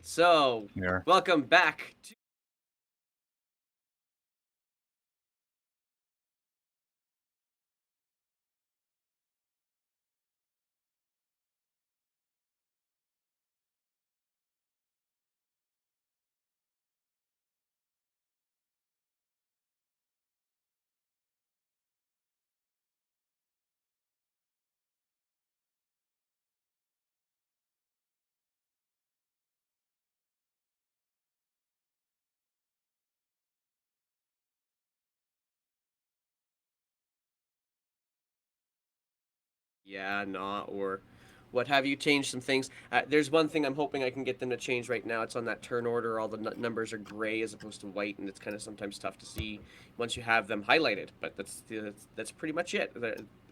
So, Yeah. welcome back to. Yeah, nah, or what have you, changed some things. There's one thing I'm hoping I can get them to change right now. It's on that turn order. All the numbers are gray as opposed to white, and it's kind of sometimes tough to see once you have them highlighted. But that's pretty much it.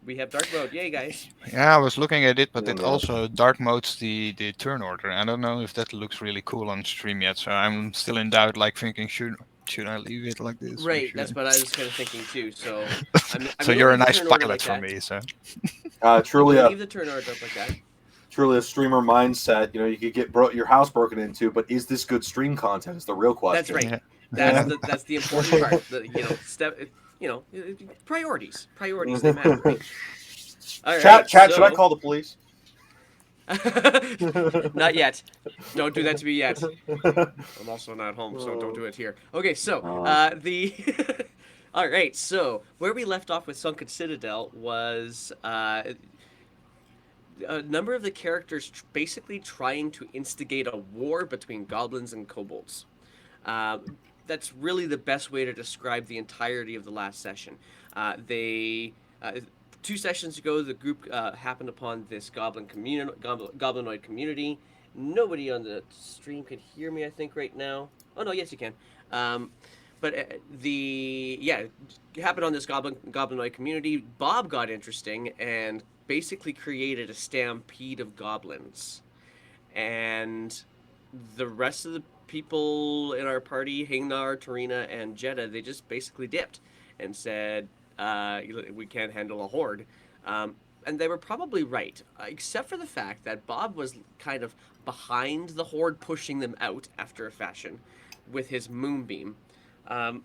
We have dark mode. Yay, guys. Yeah, I was looking at it, but Yeah, it man. also dark modes the turn order. I don't know if that looks really cool on stream yet, so I'm still in doubt, like thinking should I leave it like this or Right, should that's what I was kind of thinking too. So I'm So gonna you're a leave the nice turn order pilot like for that. me, so I'm Truly gonna a leave the turn order up like that. truly a streamer mindset. You could get your house broken into, but is this good stream content? Is the real That's question. right. yeah. That's Yeah. the important part. Priorities. Priorities they matter, right? All right. Chat. Should I So, call the police? not yet. Don't do that to me yet. I'm also not home, so don't do it here. Okay. So, the. All right. So, where we left off with Sunken Citadel was a number of the characters basically trying to instigate a war between goblins and kobolds. Uh, that's really the best way to describe the entirety of the last session. They 2 sessions ago, the group happened upon this goblinoid community. Nobody on the stream could hear me, I think, right now. Oh no, yes you can. Um, but the yeah happened on this goblinoid community. Bob got interesting and basically created a stampede of goblins, and the rest of the people in our party, Hingnar, Tarina, and Jeddah, they just basically dipped and said, we can't handle a horde. And they were probably right, except for the fact that Bob was kind of behind the horde, pushing them out after a fashion with his moonbeam. Um,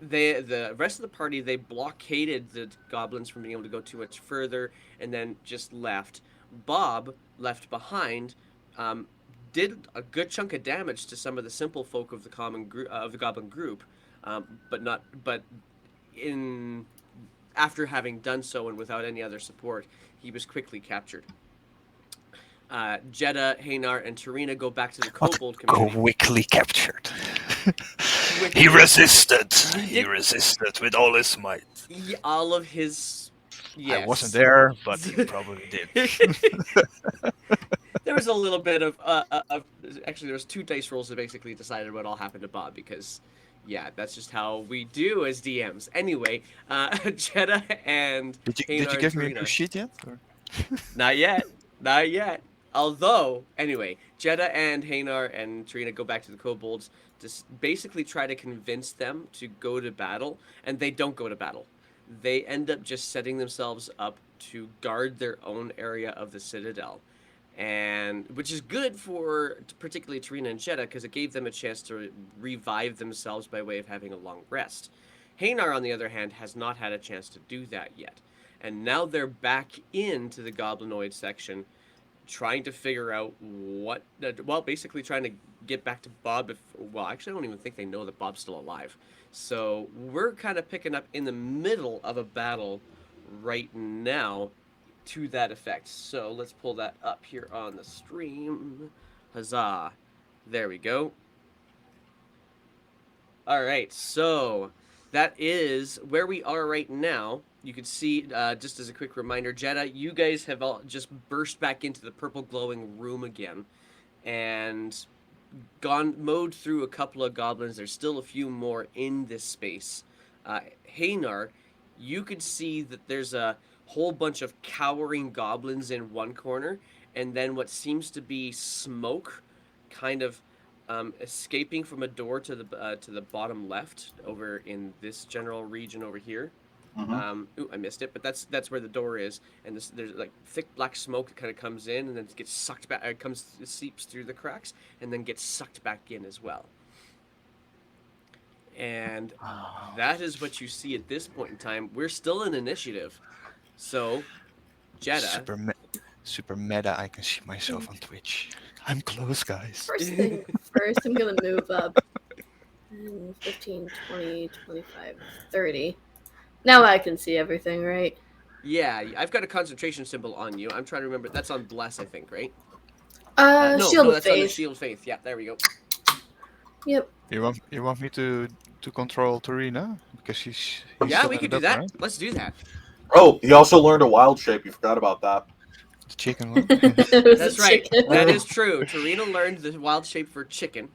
the rest of the party, they blockaded the goblins from being able to go too much further, and then just left. Bob, left behind, um, did a good chunk of damage to some of the simple folk of the of the goblin group, but in after having done so and without any other support, he was quickly captured. Jeddah, Haynar, and Tarina go back to the Not kobold community. quickly captured. He Quickly captured. resisted. He He did resisted with all his might. all of his. I wasn't Yes. there, but he probably did. There was a little bit of actually there was 2 dice rolls that basically decided what all happened to Bob, because yeah, that's just how we do as DMs. Anyway, Jeddah and Did you Haynar and give me a new Tarina. sheet yet? Or? Not yet. Not yet. Although, anyway, Jeddah and Haynar and Tarina go back to the kobolds to basically try to convince them to go to battle, and they don't go to battle. They end up just setting themselves up to guard their own area of the Citadel, and which is good for particularly Tarina and Jeddah, because it gave them a chance to revive themselves by way of having a long rest. Haynar, on the other hand, has not had a chance to do that yet, and now they're back into the goblinoid section, trying to figure out basically trying to get back to Bob. Actually, I don't even think they know that Bob's still alive. So we're kind of picking up in the middle of a battle right now to that effect. So let's pull that up here on the stream. Huzzah. There we go. All right, so that is where we are right now. You can see, just as a quick reminder, Jeddah, you guys have all just burst back into the purple glowing room again, and mowed through a couple of goblins. There's still a few more in this space. Haynar, you could see that there's a whole bunch of cowering goblins in one corner, and then what seems to be smoke, kind of escaping from a door to the bottom left over in this general region over here. Ooh, I missed it, but that's where the door is, and there's like thick black smoke that kind of comes in, and then it gets sucked back. It seeps through the cracks, and then gets sucked back in as well. And that is what you see at this point in time. We're still in initiative, so Jeddah. Super meta. I can see myself on Twitch. I'm close, guys. First thing first, I'm going to move up 15, 20, 25, 30. Now I can see everything, right? Yeah, I've got a concentration symbol on you. I'm trying to remember. That's on Bless, I think, right? Shield of that's on the Faith. Shield of Faith. Yeah, there we go. Yep. You want me to control Tarina because he's Yeah, still we in could the do that. right? Let's do that. Oh, he also learned a wild shape. You forgot about that. The chicken one. It was That's a right. chicken. That is true. Tarina learned the wild shape for chicken.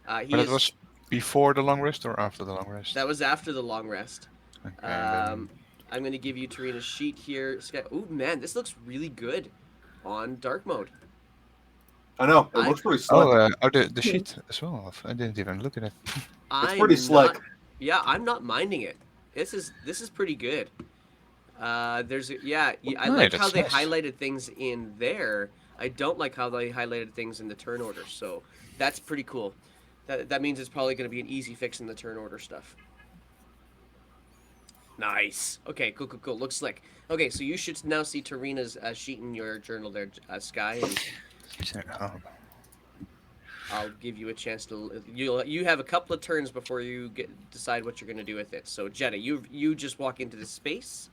But it was before the long rest or after the long rest? That was after the long rest. Okay, then... I'm going to give you Tarina's sheet here. Oh, man, this looks really good on dark mode. I know. It looks pretty slick. The sheet as well. I didn't even look at it. It's pretty slick. Yeah, I'm not minding it. This is pretty good. I like how they highlighted things in there. I don't like how they highlighted things in the turn order. So that's pretty cool. That means it's probably going to be an easy fix in the turn order stuff. Nice. Okay, cool. Looks slick. Okay, so you should now see Tarina's sheet in your journal there, Sky. And I'll give you a chance to. You have a couple of turns before you decide what you're going to do with it. So Jeddah, you just walk into this space.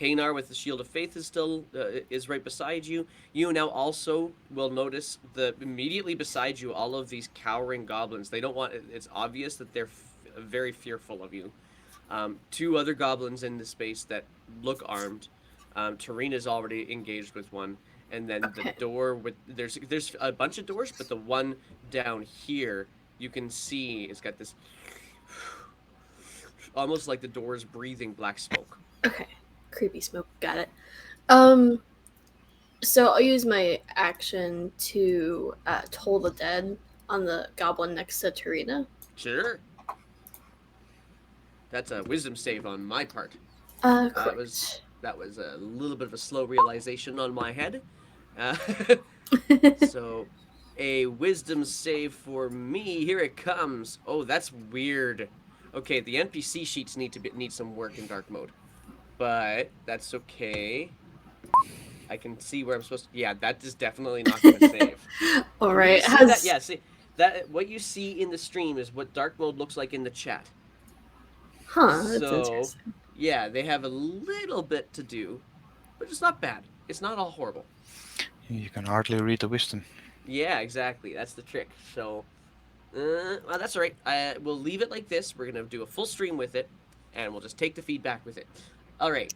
Haynar with the Shield of Faith is still is right beside you. You now also will notice immediately beside you all of these cowering goblins. They don't want. It's obvious that they're very fearful of you. Two other goblins in the space that look armed. Tarina's already engaged with one, and then the door with there's a bunch of doors, but the one down here you can see it's got this almost like the door is breathing black smoke. Okay, creepy smoke. Got it. So I'll use my action to toll the dead on the goblin next to Tarina. Sure. That's a wisdom save on my part. Correct. That was a little bit of a slow realization on my head. So, a wisdom save for me. Here it comes. Oh, that's weird. Okay, the NPC sheets need some work in dark mode, but that's okay. I can see where I'm supposed to. Yeah, that is definitely not going to save. All right. See that. What you see in the stream is what dark mode looks like in the chat. Huh, that's interesting. Yeah, they have a little bit to do, but it's not bad. It's not all horrible. You can hardly read the wisdom. Yeah, exactly. That's the trick. So, well, that's all right. We'll leave it like this. We're going to do a full stream with it, and we'll just take the feedback with it. All right.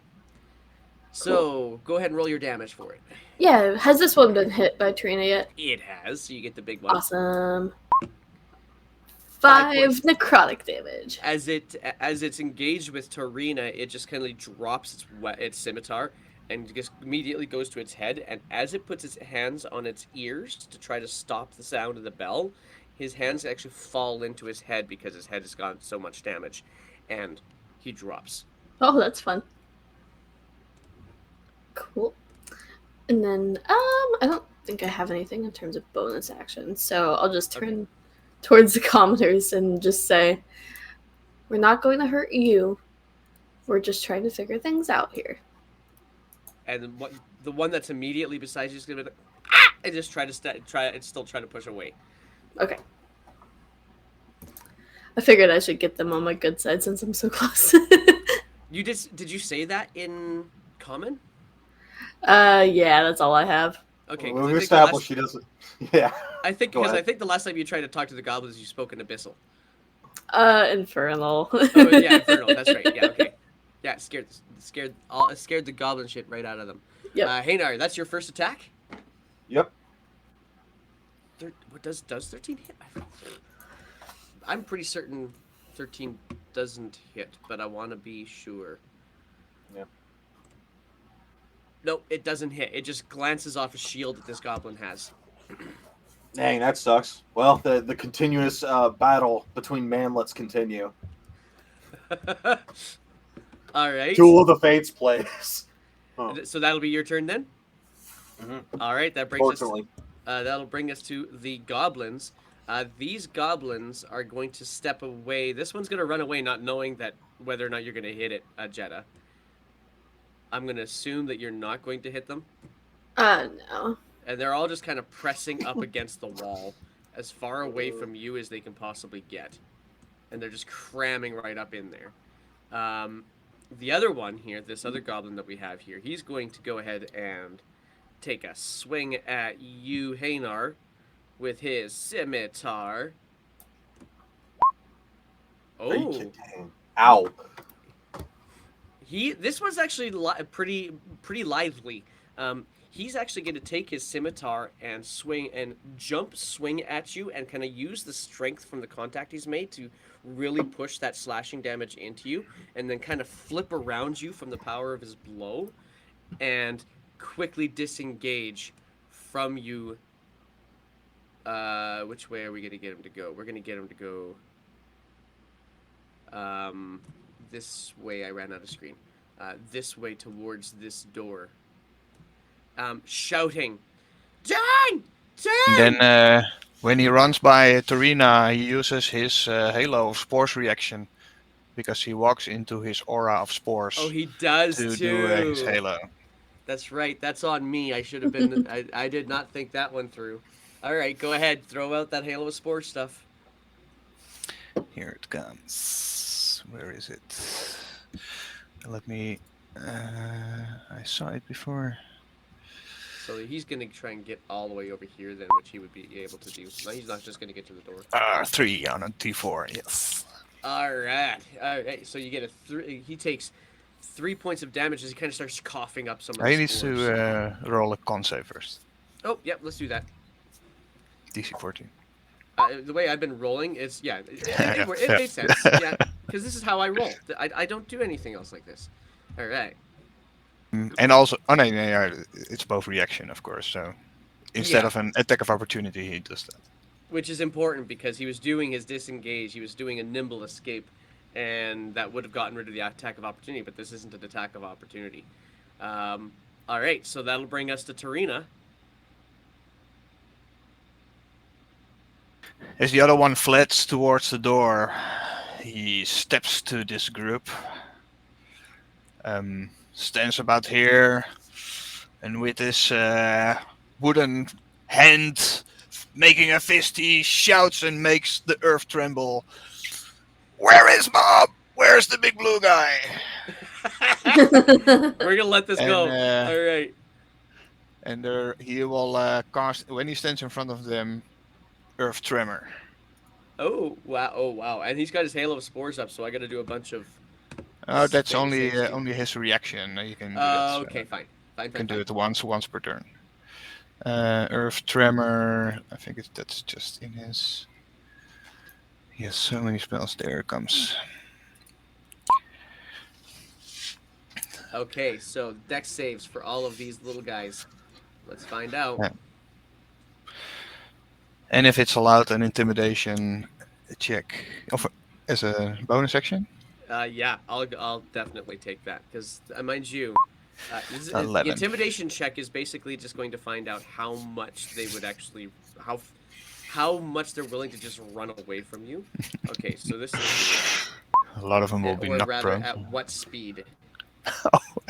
So, go ahead and roll your damage for it. Yeah, has this one been hit by Tarina yet? It has, so you get the big one. Awesome. 5 necrotic damage. As it's engaged with Tarina, it just kind of drops its scimitar and just immediately goes to its head. And as it puts its hands on its ears to try to stop the sound of the bell, his hands actually fall into his head because his head has gotten so much damage, and he drops. Oh, that's fun. Cool. And then, I don't think I have anything in terms of bonus action, so I'll just turn towards the commoners and just say, we're not going to hurt you. We're just trying to figure things out here. And the one that's immediately beside you is going to be like, and just still try to push away. Okay. I figured I should get them on my good side since I'm so close. Did you say that in common? Yeah, that's all I have. Okay. Well, we established she doesn't. Yeah. I think the last time you tried to talk to the goblins, you spoke in Abyssal. Infernal. Oh yeah, Infernal. That's right. Yeah. Okay. Yeah, scared the goblin shit right out of them. Yep. Haynar, that's your first attack. Yep. What does 13 hit? I'm pretty certain 13 doesn't hit, but I want to be sure. Yep. Nope, it doesn't hit. It just glances off a shield that this goblin has. Dang, that sucks. Well, the continuous battle between manlets continue. All right. Duel of the Fates plays. Oh. So that'll be your turn then. Mhm. All right, that brings us. Fortunately. That'll bring us to the goblins. These goblins are going to step away. This one's going to run away, not knowing that whether or not you're going to hit it, Jetta. I'm going to assume that you're not going to hit them. No. And they're all just kind of pressing up against the wall, as far away from you as they can possibly get. And they're just cramming right up in there. The other one here, this other goblin that we have here, he's going to go ahead and take a swing at you, Hanar, with his scimitar. Are you Oh, kidding? Ow. this was actually pretty lively. He's actually going to take his scimitar and swing at you, and kind of use the strength from the contact he's made to really push that slashing damage into you, and then kind of flip around you from the power of his blow, and quickly disengage from you. Which way are we going to get him to go? We're going to get him to go this way. I ran out of screen. This way towards this door. Shouting, "Turn! Turn!" Then when he runs by Torina, he uses his Halo of Spores reaction because he walks into his aura of spores Oh, he does to too. do his Halo. That's right. That's on me. I should have been. I did not think that one through. All right, go ahead. Throw out that Halo of Spore stuff. Here it comes. Where is it? Let me. I saw it before. So he's gonna try and get all the way over here then, which he would be able to do. No, he's not just gonna get to the door. 3 on a D4. Yes. All right. All right. So you get a 3. He takes 3 points of damage as he kind of starts coughing up some of the He needs spores. to roll a con save first. Oh, yep. Let's do that. DC 14. The way I've been rolling is, it made sense. Yeah, because this is how I roll. I don't do anything else like this. All right. And also, no, it's both reaction, of course. So instead Yeah. of an attack of opportunity, he does that. Which is important because he was doing his disengage. He was doing a nimble escape, and that would have gotten rid of the attack of opportunity. But this isn't an attack of opportunity. All right, so that'll bring us to Torina. As the other one fleds towards the door, he steps to this group, stands about here, and with his wooden hand making a fist, he shouts and makes the earth tremble. Where is Bob? Where's the big blue guy? We're gonna let this go. All right. And he will cast, when he stands in front of them, Earth Tremor. Oh wow! Oh wow! And he's got his Halo of Spores up, so I got to do a bunch of. Oh, that's Save, only save, save. only his reaction. You can do that. Okay, fine. You can do it once per turn. Earth Tremor. I think that's just in his. He has so many spells. There it comes. Okay, so dex saves for all of these little guys. Let's find out. Yeah. And if it's allowed, an intimidation check as a bonus action. Yeah, I'll definitely take that because, mind you, the 11. intimidation check is basically just going to find out how much they would actually how much they're willing to just run away from you. Okay, so this is A lot of them will be or knocked rather, prone. at what speed?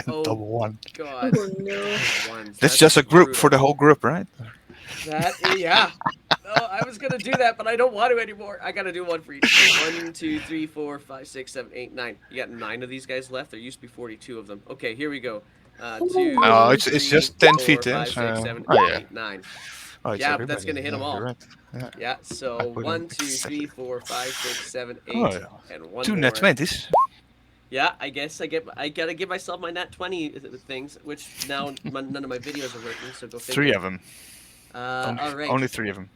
And double one. God, Oh no. ones. That's just a group for the brutal. whole group, right? Yeah. Oh, I was gonna do that, but I don't want to anymore. I gotta do one for each. 1, 2, 3, 4, 5, 6, 7, 8, 9. You got 9 of these guys left. There used to be 42 of them. Okay, here we go. 2. No, it's 3, just 10 4, feet, 5, 6, so- 7, oh, yeah. 8, 9. Oh, it's Yeah, but everybody. that's gonna hit them all. You're right. Yeah. Yeah. I So put 1, them 2, 3, 4, 5, 6, 7, 8, Oh, yeah. and 1 Two more. net 20s. Yeah, I guess I gotta give myself my nat 20 things, which now none of my videos are working. So go figure. 3 of them. All right. Only 3 of them.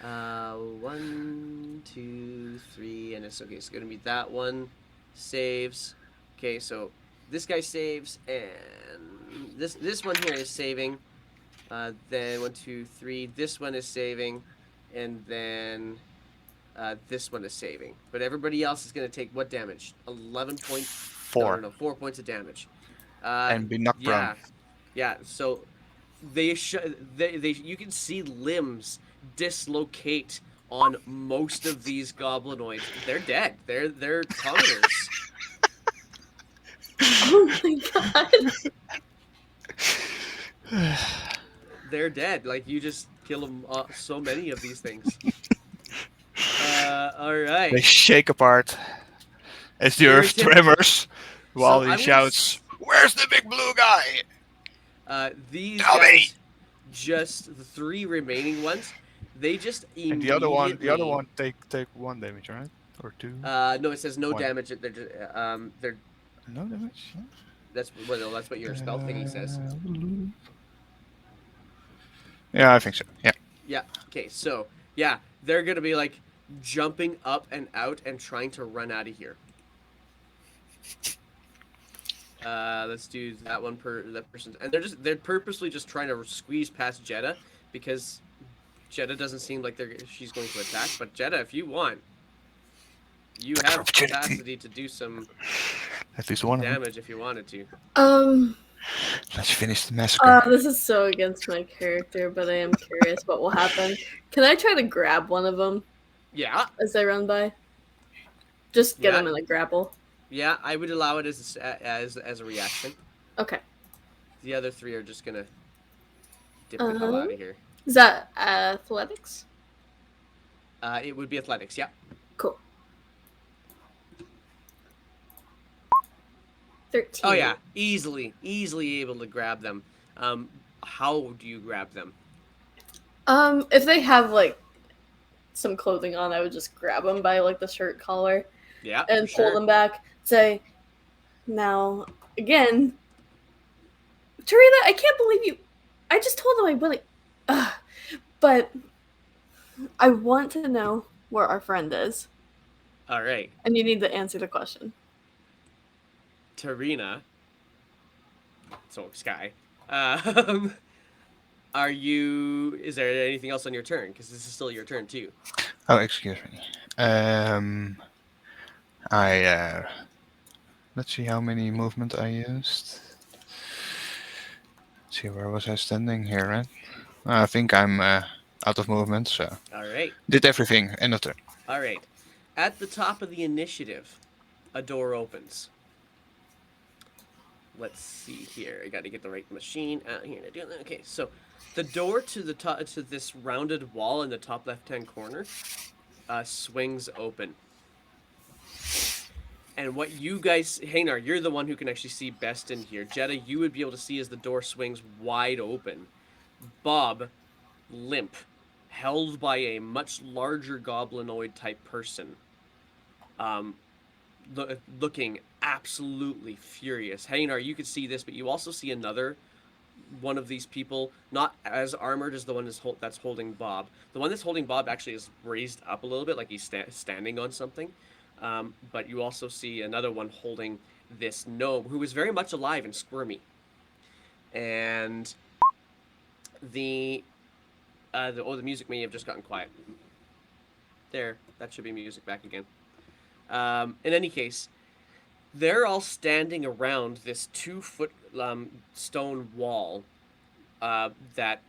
1, 2, 3, and it's okay. It's gonna be that one saves. Okay, so this guy saves, and this one here is saving. Then 1, 2, 3. This one is saving, and then this one is saving. But everybody else is gonna take what damage? 11 points. 4. No, 4 points of damage. And be knocked prone. Yeah, yeah. So they you can see limbs dislocate on most of these goblinoids. They're dead. They're commoners. Oh my god. They're dead. Like you just kill them. So many of these things. All They right. shake apart as the earth Irritant. tremors while So he I'm gonna shouts, "Where's the big blue guy?" These Tell me! guys, just the 3 remaining ones, they just And immediately. the other one take 1 damage, right? Or 2? No, it says no 1. damage. They're No damage. that's what your spell thingy says. Yeah, I think so. Yeah. Yeah. Okay. So yeah, they're gonna be like jumping up and out and trying to run out of here. Let's do that one per that person, and they're purposely just trying to squeeze past Jeddah because Jeddah doesn't seem like she's going to attack. But Jeddah, if you want, you have Opportunity. capacity to do some At least one of them. damage if you wanted to. Let's finish the massacre. This is so against my character, but I am curious what will happen. Can I try to grab one of them Yeah. as they run by? Just get Yeah. them in a grapple. Yeah, I would allow it as a reaction. Okay. The other 3 are just gonna dip the hell out of here. Is that athletics? It would be athletics. Yeah. Cool. 13. Oh yeah, easily able to grab them. How do you grab them? If they have like some clothing on, I would just grab them by like the shirt collar Yeah. and for pull sure. them back. Say, now again, Tarina, I can't believe you. I just told them I wouldn't. But I want to know where our friend is, All right, and you need to answer the question. Tarina. So Sky. Are you? Is there anything else on your turn? Because this is still your turn too. Oh, excuse me. Let's see how many movement I used. Let's see, where was I standing here, right? I think I'm out of movement, so All right. did everything. End of turn. All right. At the top of the initiative, a door opens. Let's see here. I got to get the right machine out here to do that. Okay, so the door to the top to this rounded wall in the top left-hand corner swings open. And what you guys, Haynar, you're the one who can actually see best in here. Jeddah, you would be able to see as the door swings wide open. Bob, limp, held by a much larger goblinoid type person. Looking absolutely furious. Haynar, you could see this, but you also see another one of these people, not as armored as the one that's holding Bob. The one that's holding Bob actually is raised up a little bit, like he's standing on something. But you also see another one holding this gnome who is very much alive and squirmy. And the music may have just gotten quiet. There, that should be music back again. In any case, they're all standing around this 2-foot stone wall that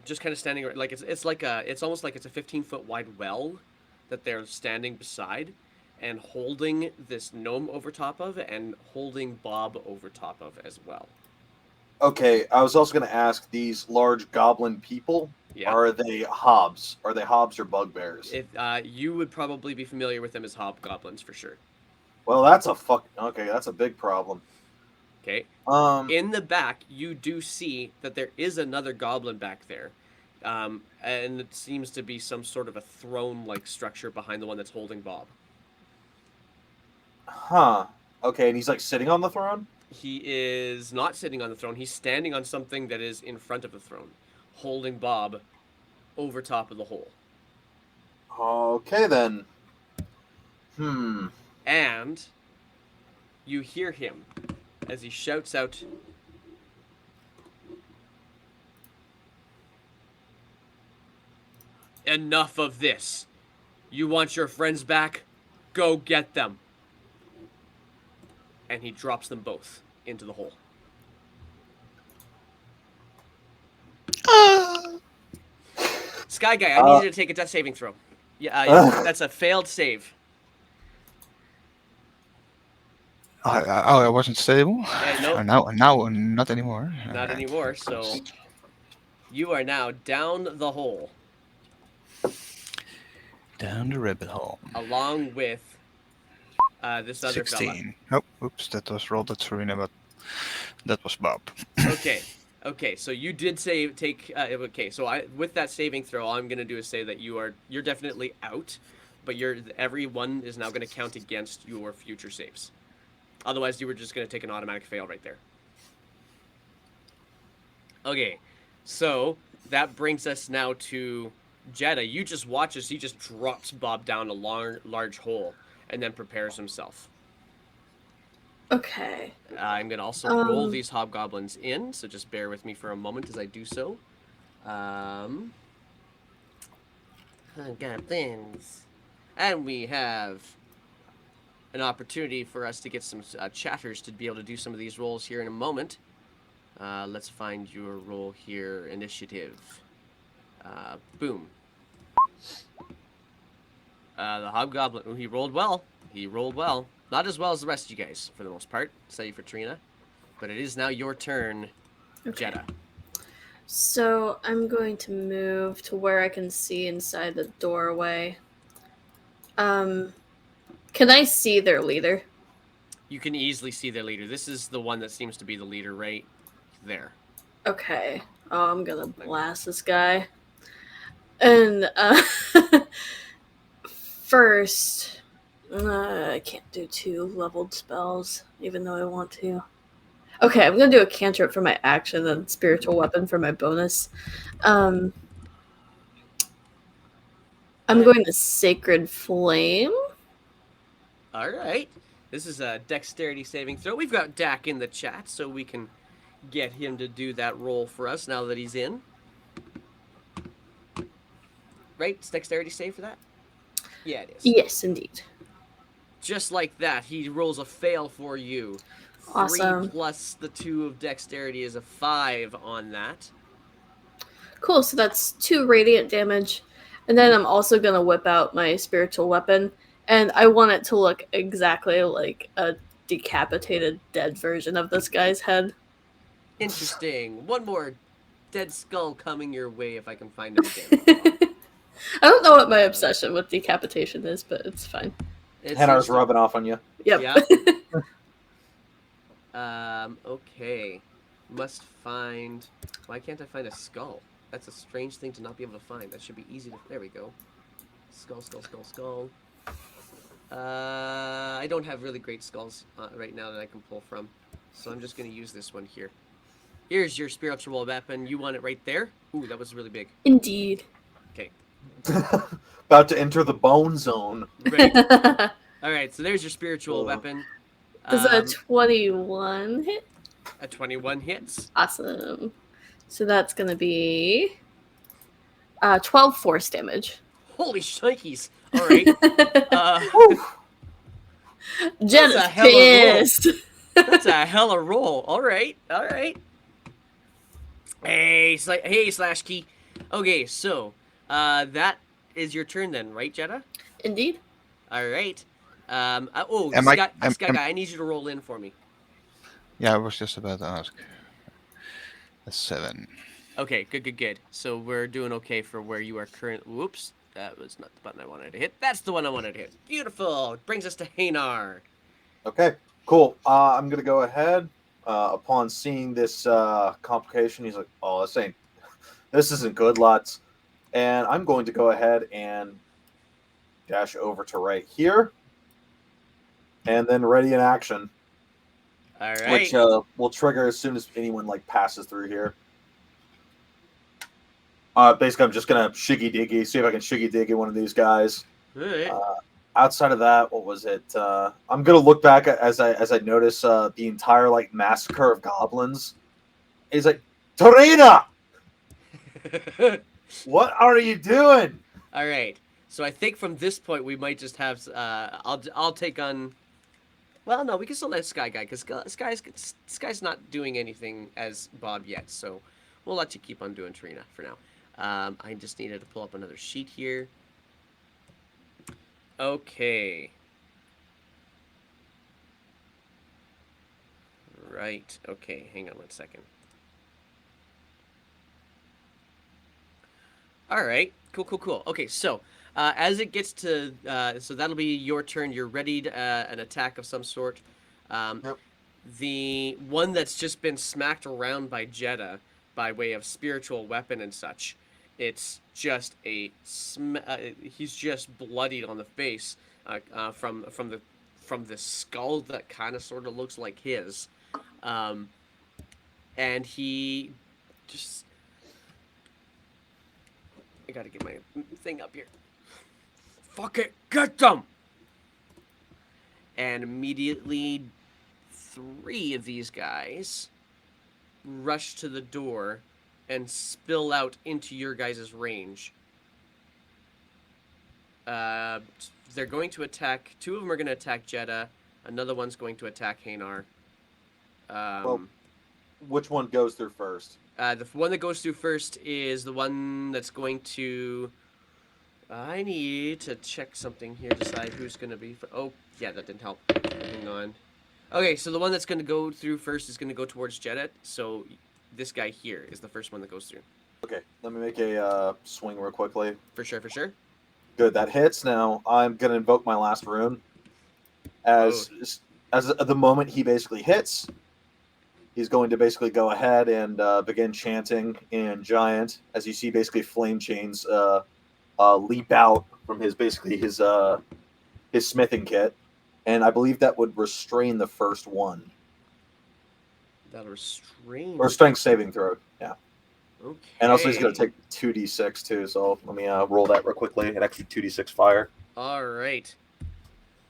just kind of standing like it's almost like it's a 15-foot wide well that they're standing beside and holding this gnome over top of and holding Bob over top of as well. Okay, I was also going to ask, these large goblin people, Yeah. are they hobs? Are they hobs or bugbears? If you would probably be familiar with them as hobgoblins for sure. Well, that's a big problem. Okay. In In the back, you do see that there is another goblin back there. And it seems to be some sort of a throne-like structure behind the one that's holding Bob. Huh. Okay, and he's like sitting on the throne? He is not sitting on the throne. He's standing on something that is in front of the throne, holding Bob over top of the hole. Okay, then. And you hear him as he shouts out, "Enough of this. You want your friends back? Go get them." and he drops them both into the hole. Sky Guy, I need you to take a death saving throw. Yeah, that's a failed save. I wasn't stable. No. Now, not anymore. Not Alright. anymore, so you are now down the hole, Down the rabbit hole. along with this other fella. 16. Oh, oops, that was rolled at Serena, but that was Bob. Okay, so you did take. Okay, so with that saving throw, all I'm gonna do is say that you're definitely out, but every one is now gonna count against your future saves. Otherwise, you were just gonna take an automatic fail right there. Okay, so that brings us now to Jeddah. You just watch as he just drops Bob down a large hole and then prepares himself. Okay. I'm going to also roll these hobgoblins in, so just bear with me for a moment as I do so. Hobgoblins. And we have an opportunity for us to get some chatters to be able to do some of these rolls here in a moment. Let's find your roll here, initiative. Boom. The hobgoblin, he rolled well. Not as well as the rest of you guys, for the most part, save for Trina. But it is now your turn, Okay. Jeddah. So I'm going to move to where I can see inside the doorway. Can I see their leader? You can easily see their leader. This is the one that seems to be the leader right there. Okay. Oh, I'm gonna blast this guy. And first, I can't do 2 leveled spells, even though I want to. Okay, I'm gonna do a cantrip for my action and spiritual weapon for my bonus. I'm going to Sacred Flame. All right. This is a dexterity saving throw. We've got Dak in the chat, so we can get him to do that roll for us now that he's in. Right? It's dexterity save for that? Yeah, it is. Yes, indeed. Just like that, he rolls a fail for you. Awesome. 3 plus the 2 of dexterity is a 5 on that. Cool, so that's 2 radiant damage. And then I'm also going to whip out my spiritual weapon. And I want it to look exactly like a decapitated dead version of this guy's head. Interesting. One more dead skull coming your way if I can find it again. I don't know what my obsession with decapitation is, but it's fine. Hannah's rubbing off on you. Yep. Yeah. Okay. Must find... Why can't I find a skull? That's a strange thing to not be able to find. That should be easy to... There we go. Skull. I don't have really great skulls right now that I can pull from. So I'm just going to use this one here. Here's your spiritual weapon. You want it right there? Ooh, that was really big. Indeed. Okay. About to enter the bone zone. Right. Alright, so there's your spiritual weapon. Does a 21 hit? A 21 hits. Awesome. So that's going to be 12 force damage. Holy shnikes. Alright. Jen is pissed. That's a hella roll. Alright. Hey, Slash Key. Okay, so, that is your turn then, right, Jeddah? Indeed. Alright. Sky Guy, I need you to roll in for me. Yeah, I was just about to ask. A 7. Okay, good. So we're doing okay for where you are current. Whoops, that was not the button I wanted to hit. That's the one I wanted to hit. Beautiful. It brings us to Hanar. Okay, cool. I'm gonna go ahead. Upon seeing this complication, he's like, "Oh, this isn't good, lads." And I'm going to go ahead and dash over to right here, and then ready in action. All right. Which will trigger as soon as anyone passes through here. Basically, I'm just gonna shiggy diggy, see if I can shiggy diggy one of these guys. All right. Outside of that, what was it? I'm gonna look back as I notice the entire massacre of goblins. He's like, Torina, what are you doing? All right. So I think from this point we might just have. I'll take on Well, no, we can still let Sky guy because Sky's not doing anything as Bob yet, so we'll let you keep on doing Trina for now. I just needed to pull up another sheet here. Okay. Right. Okay. Hang on one second. All right. Cool. Cool. Cool. Okay. So, as it gets to, so that'll be your turn. You're ready to an attack of some sort. Yep. The one that's just been smacked around by Jeddah by way of spiritual weapon and such. It's just he's just bloodied on the face from the skull that kind of sort of looks like his, and he just. I gotta get my thing up here. Fuck it, get them! And immediately, 3 of these guys rush to the door and spill out into your guys' range. They're going to attack. 2 of them are going to attack Jeddah. Another one's going to attack Hanar. Well, which one goes through first? The one that goes through first is the one that's going to. I need to check something here, decide who's going to be. Oh, yeah, that didn't help. Hang on. Okay, so the one that's going to go through first is going to go towards Jeddah. So this guy here is the first one that goes through. Okay, let me make a swing real quickly. For sure, for sure. Good, that hits. Now I'm gonna invoke my last rune. As the moment he basically hits, he's going to basically go ahead and begin chanting in Giant. As you see, basically flame chains leap out from his smithing kit, and I believe that would restrain the first one. That'll restrain. Or strength saving throw, yeah. Okay. And also he's going to take 2d6 too, so let me roll that real quickly. An extra 2d6 fire. All right.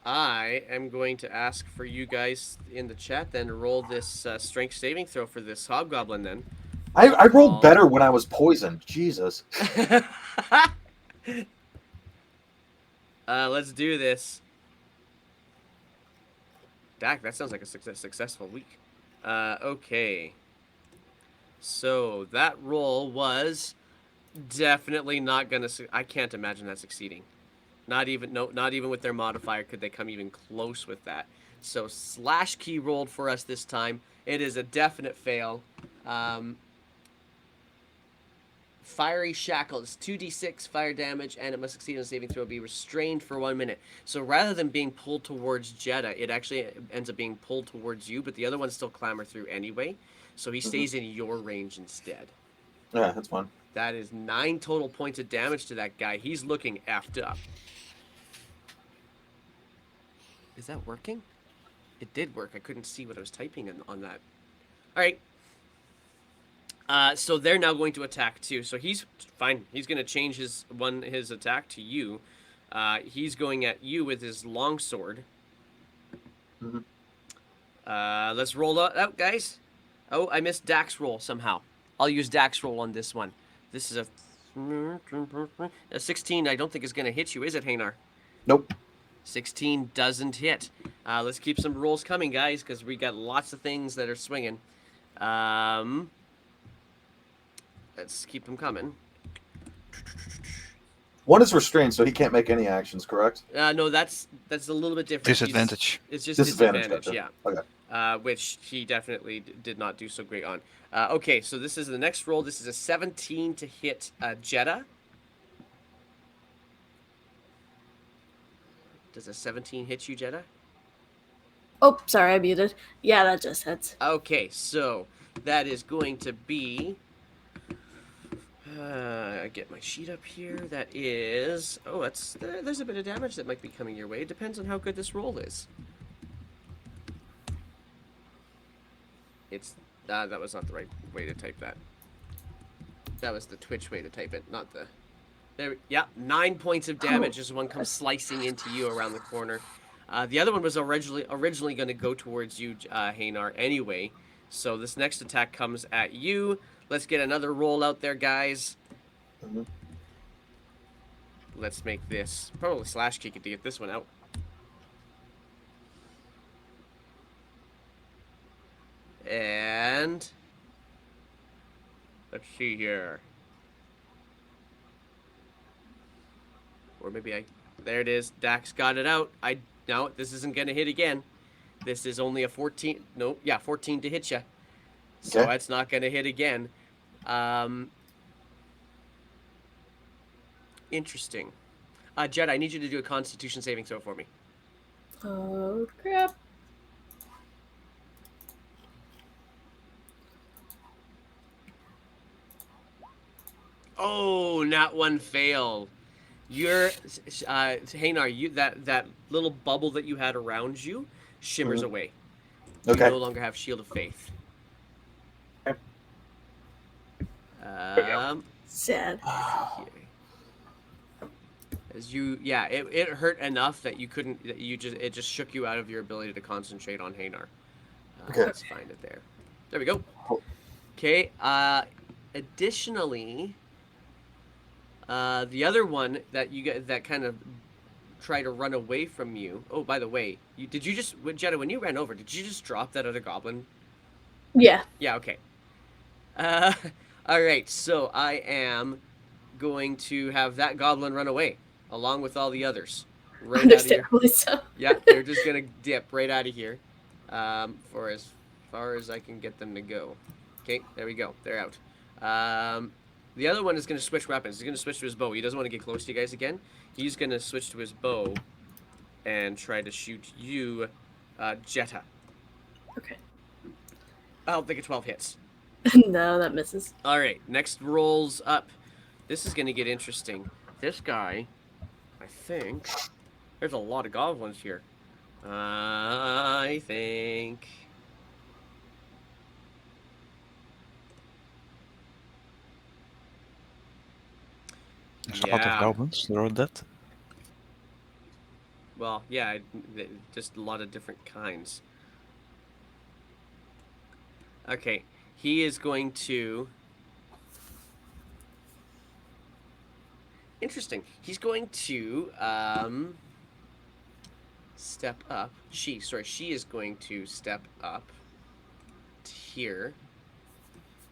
I am going to ask for you guys in the chat then to roll this strength saving throw for this hobgoblin then. I rolled better when I was poisoned. Jesus. Let's do this. Dak, that sounds like a successful week. Okay. So that roll was definitely not gonna. I can't imagine that succeeding. Not even with their modifier could they come even close with that. So slash key rolled for us this time. It is a definite fail. Fiery shackle is 2d6 fire damage, and it must succeed on a saving throw. Be restrained for 1 minute. So rather than being pulled towards Jeddah, it actually ends up being pulled towards you, but the other ones still clamber through anyway. So he stays in your range instead. Yeah, that's fine. That is 9 total points of damage to that guy. He's looking effed up. Is that working? It did work. I couldn't see what I was typing on that. All right. So they're now going to attack too. So he's fine. He's going to change his attack to you. He's going at you with his longsword. Mm-hmm. Let's roll out, guys. Oh, I missed Dax roll somehow. I'll use Dax roll on this one. This is a 16. I don't think is going to hit you, is it, Hanar? Nope. 16 doesn't hit. Let's keep some rolls coming, guys, because we got lots of things that are swinging. Let's keep them coming. One is restrained, so he can't make any actions, correct? No, that's a little bit different. Disadvantage. It's just Disadvantage, disadvantage, gotcha. yeah. Okay. Which he definitely did not do so great on. Okay, so this is the next roll. This is a 17 to hit Jeddah. Does a 17 hit you, Jeddah? Oh, sorry, I muted. Yeah, that just hits. Okay, so that is going to be... I get my sheet up here. That is... Oh, there's a bit of damage that might be coming your way. It depends on how good this roll is. It's... that was not the right way to type that. That was the Twitch way to type it, not the... There, yeah, 9 points of damage as one comes slicing into you around the corner. The other one was originally going to go towards you, Hanar, anyway. So this next attack comes at you. Let's get another roll out there, guys. Mm-hmm. Let's make this... Probably slash kick it to get this one out. And let's see here. Or maybe there it is. Dax got it out. No, this isn't gonna hit again. This is only a 14. No, yeah, 14 to hit you. So Okay. it's not gonna hit again. Interesting. Jed, I need you to do a Constitution saving throw for me. Oh crap. Oh, not one fail. You're, Hanar, that little bubble that you had around you shimmers Mhm. away. You Okay. no longer have Shield of Faith. Okay. Sad. As you, yeah, it hurt enough that you couldn't, that you just, it just shook you out of your ability to concentrate on Hanar. Okay. Let's find it there. There we go. Okay. Additionally, the other one that you get that kind of try to run away from you. Oh, by the way, did you just, Jetta, when you ran over, did you just drop that other goblin? Yeah. Yeah. Okay. Uh, all right. So I am going to have that goblin run away along with all the others. Right out of here. Understandably so. Yeah, they're just gonna dip right out of here, for as far as I can get them to go. Okay, there we go. They're out. The other one is gonna switch weapons. He's gonna switch to his bow. He doesn't want to get close to you guys again. He's gonna switch to his bow and try to shoot you, Jetta. Okay. I don't think a 12 hits. No, that misses. All right, next rolls up. This is gonna get interesting. This guy, I think, there's a lot of goblins here. I think. There's a lot of Yeah. goblins. They're all dead. Well, yeah, just a lot of different kinds. Okay, he is going to. Interesting. He's going to step up. She is going to step up to here,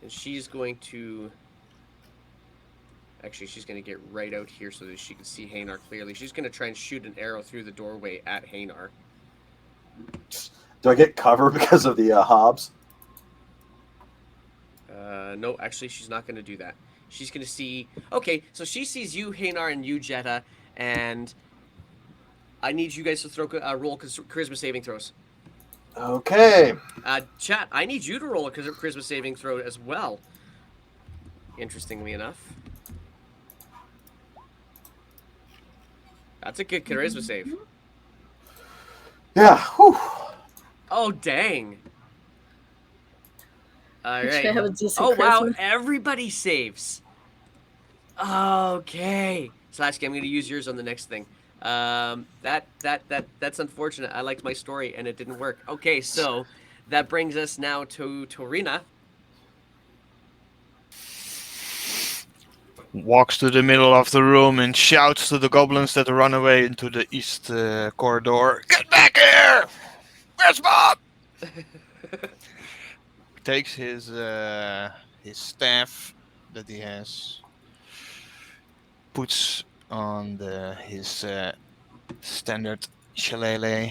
and she's going to. Actually, she's going to get right out here so that she can see Hanar clearly. She's going to try and shoot an arrow through the doorway at Hanar. Do I get cover because of the hobs? No, actually, she's not going to do that. She's going to see... Okay, so she sees you, Hanar, and you, Jetta, and I need you guys to roll charisma saving throws. Okay. Chat, I need you to roll a charisma saving throw as well. Interestingly enough. That's a good charisma save. Yeah. Whew. Oh, dang. All Actually, I have a right. decent Oh, wow. charisma. Everybody saves. Okay. Slasky, I'm going to use yours on the next thing. That's unfortunate. I liked my story, and it didn't work. Okay, so that brings us now to Torina. Walks to the middle of the room and shouts to the goblins that run away into the east corridor. Get back here! Where's Bob? Takes his staff that he has, puts on his standard shillelagh.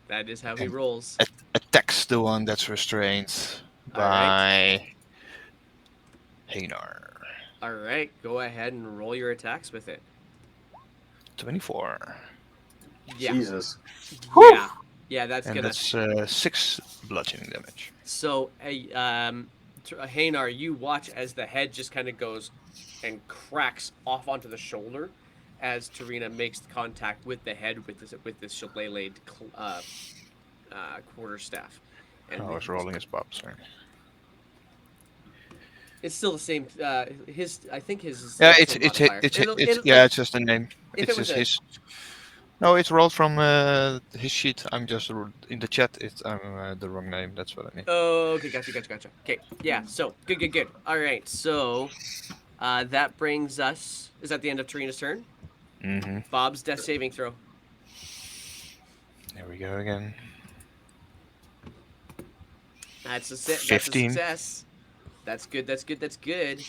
That is how he rolls. Attacks the one that's restrained All right. by Hanar. All right, go ahead and roll your attacks with it. 24. Yeah. Jesus. Yeah. Yeah, that's And gonna. that's 6 bludgeoning damage. So, Hanar, you watch as the head just kind of goes and cracks off onto the shoulder, as Torina makes contact with the head with this shillelagh quarterstaff. And I was rolling his Bob, sorry. it's still the same. I think his. Is Yeah, the it's same it's modifier. it's just a name. If It's it was just his. No, it's rolled from his sheet. I'm just in the chat. It's the wrong name. That's what I mean. Oh, okay, gotcha. Okay, yeah. So good. All right, so that brings us. Is that the end of Torina's turn? Mm-hmm. Bob's death saving throw. There we go again. That's a 15. success. That's good. That's good. That's good.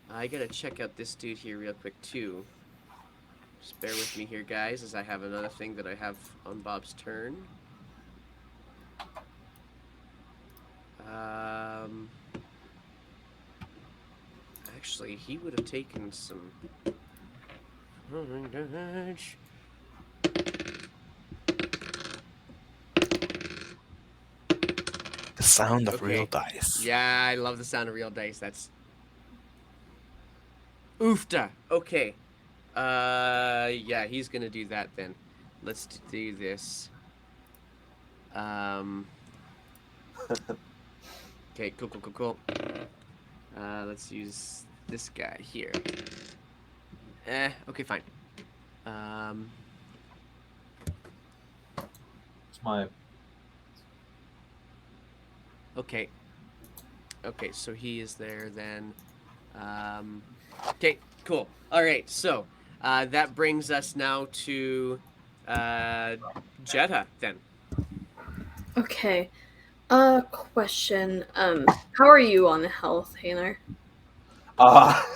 I gotta check out this dude here real quick too. Just bear with me here, guys, as I have another thing that I have on Bob's turn. Actually, he would have taken some. The sound of real Okay. dice. Yeah, I love the sound of real dice. That's oofta. Okay. Yeah, he's gonna do that then. Let's do this. Okay, cool. Let's use this guy here. Okay, fine. It's my Okay. Okay, so he is there then. Okay, cool. All right, so that brings us now to Jetta then. Okay. Question. How are you on health, Hanar?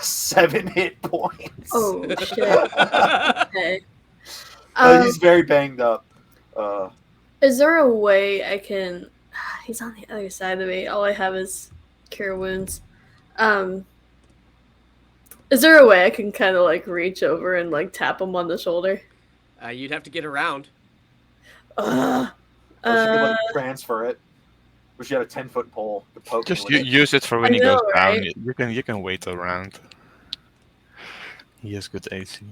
7 hit points. Oh shit. Okay. He's very banged up. Is there a way I can? He's on the other side of me. All I have is cure wounds. Is there a way I can kind of like reach over and like tap him on the shoulder? You'd have to get around. Ugh. Or she could like transfer it. But she had a 10-foot pole to poke Just him with it. use it for when I he know, goes down. right? You can wait around. He has good AC.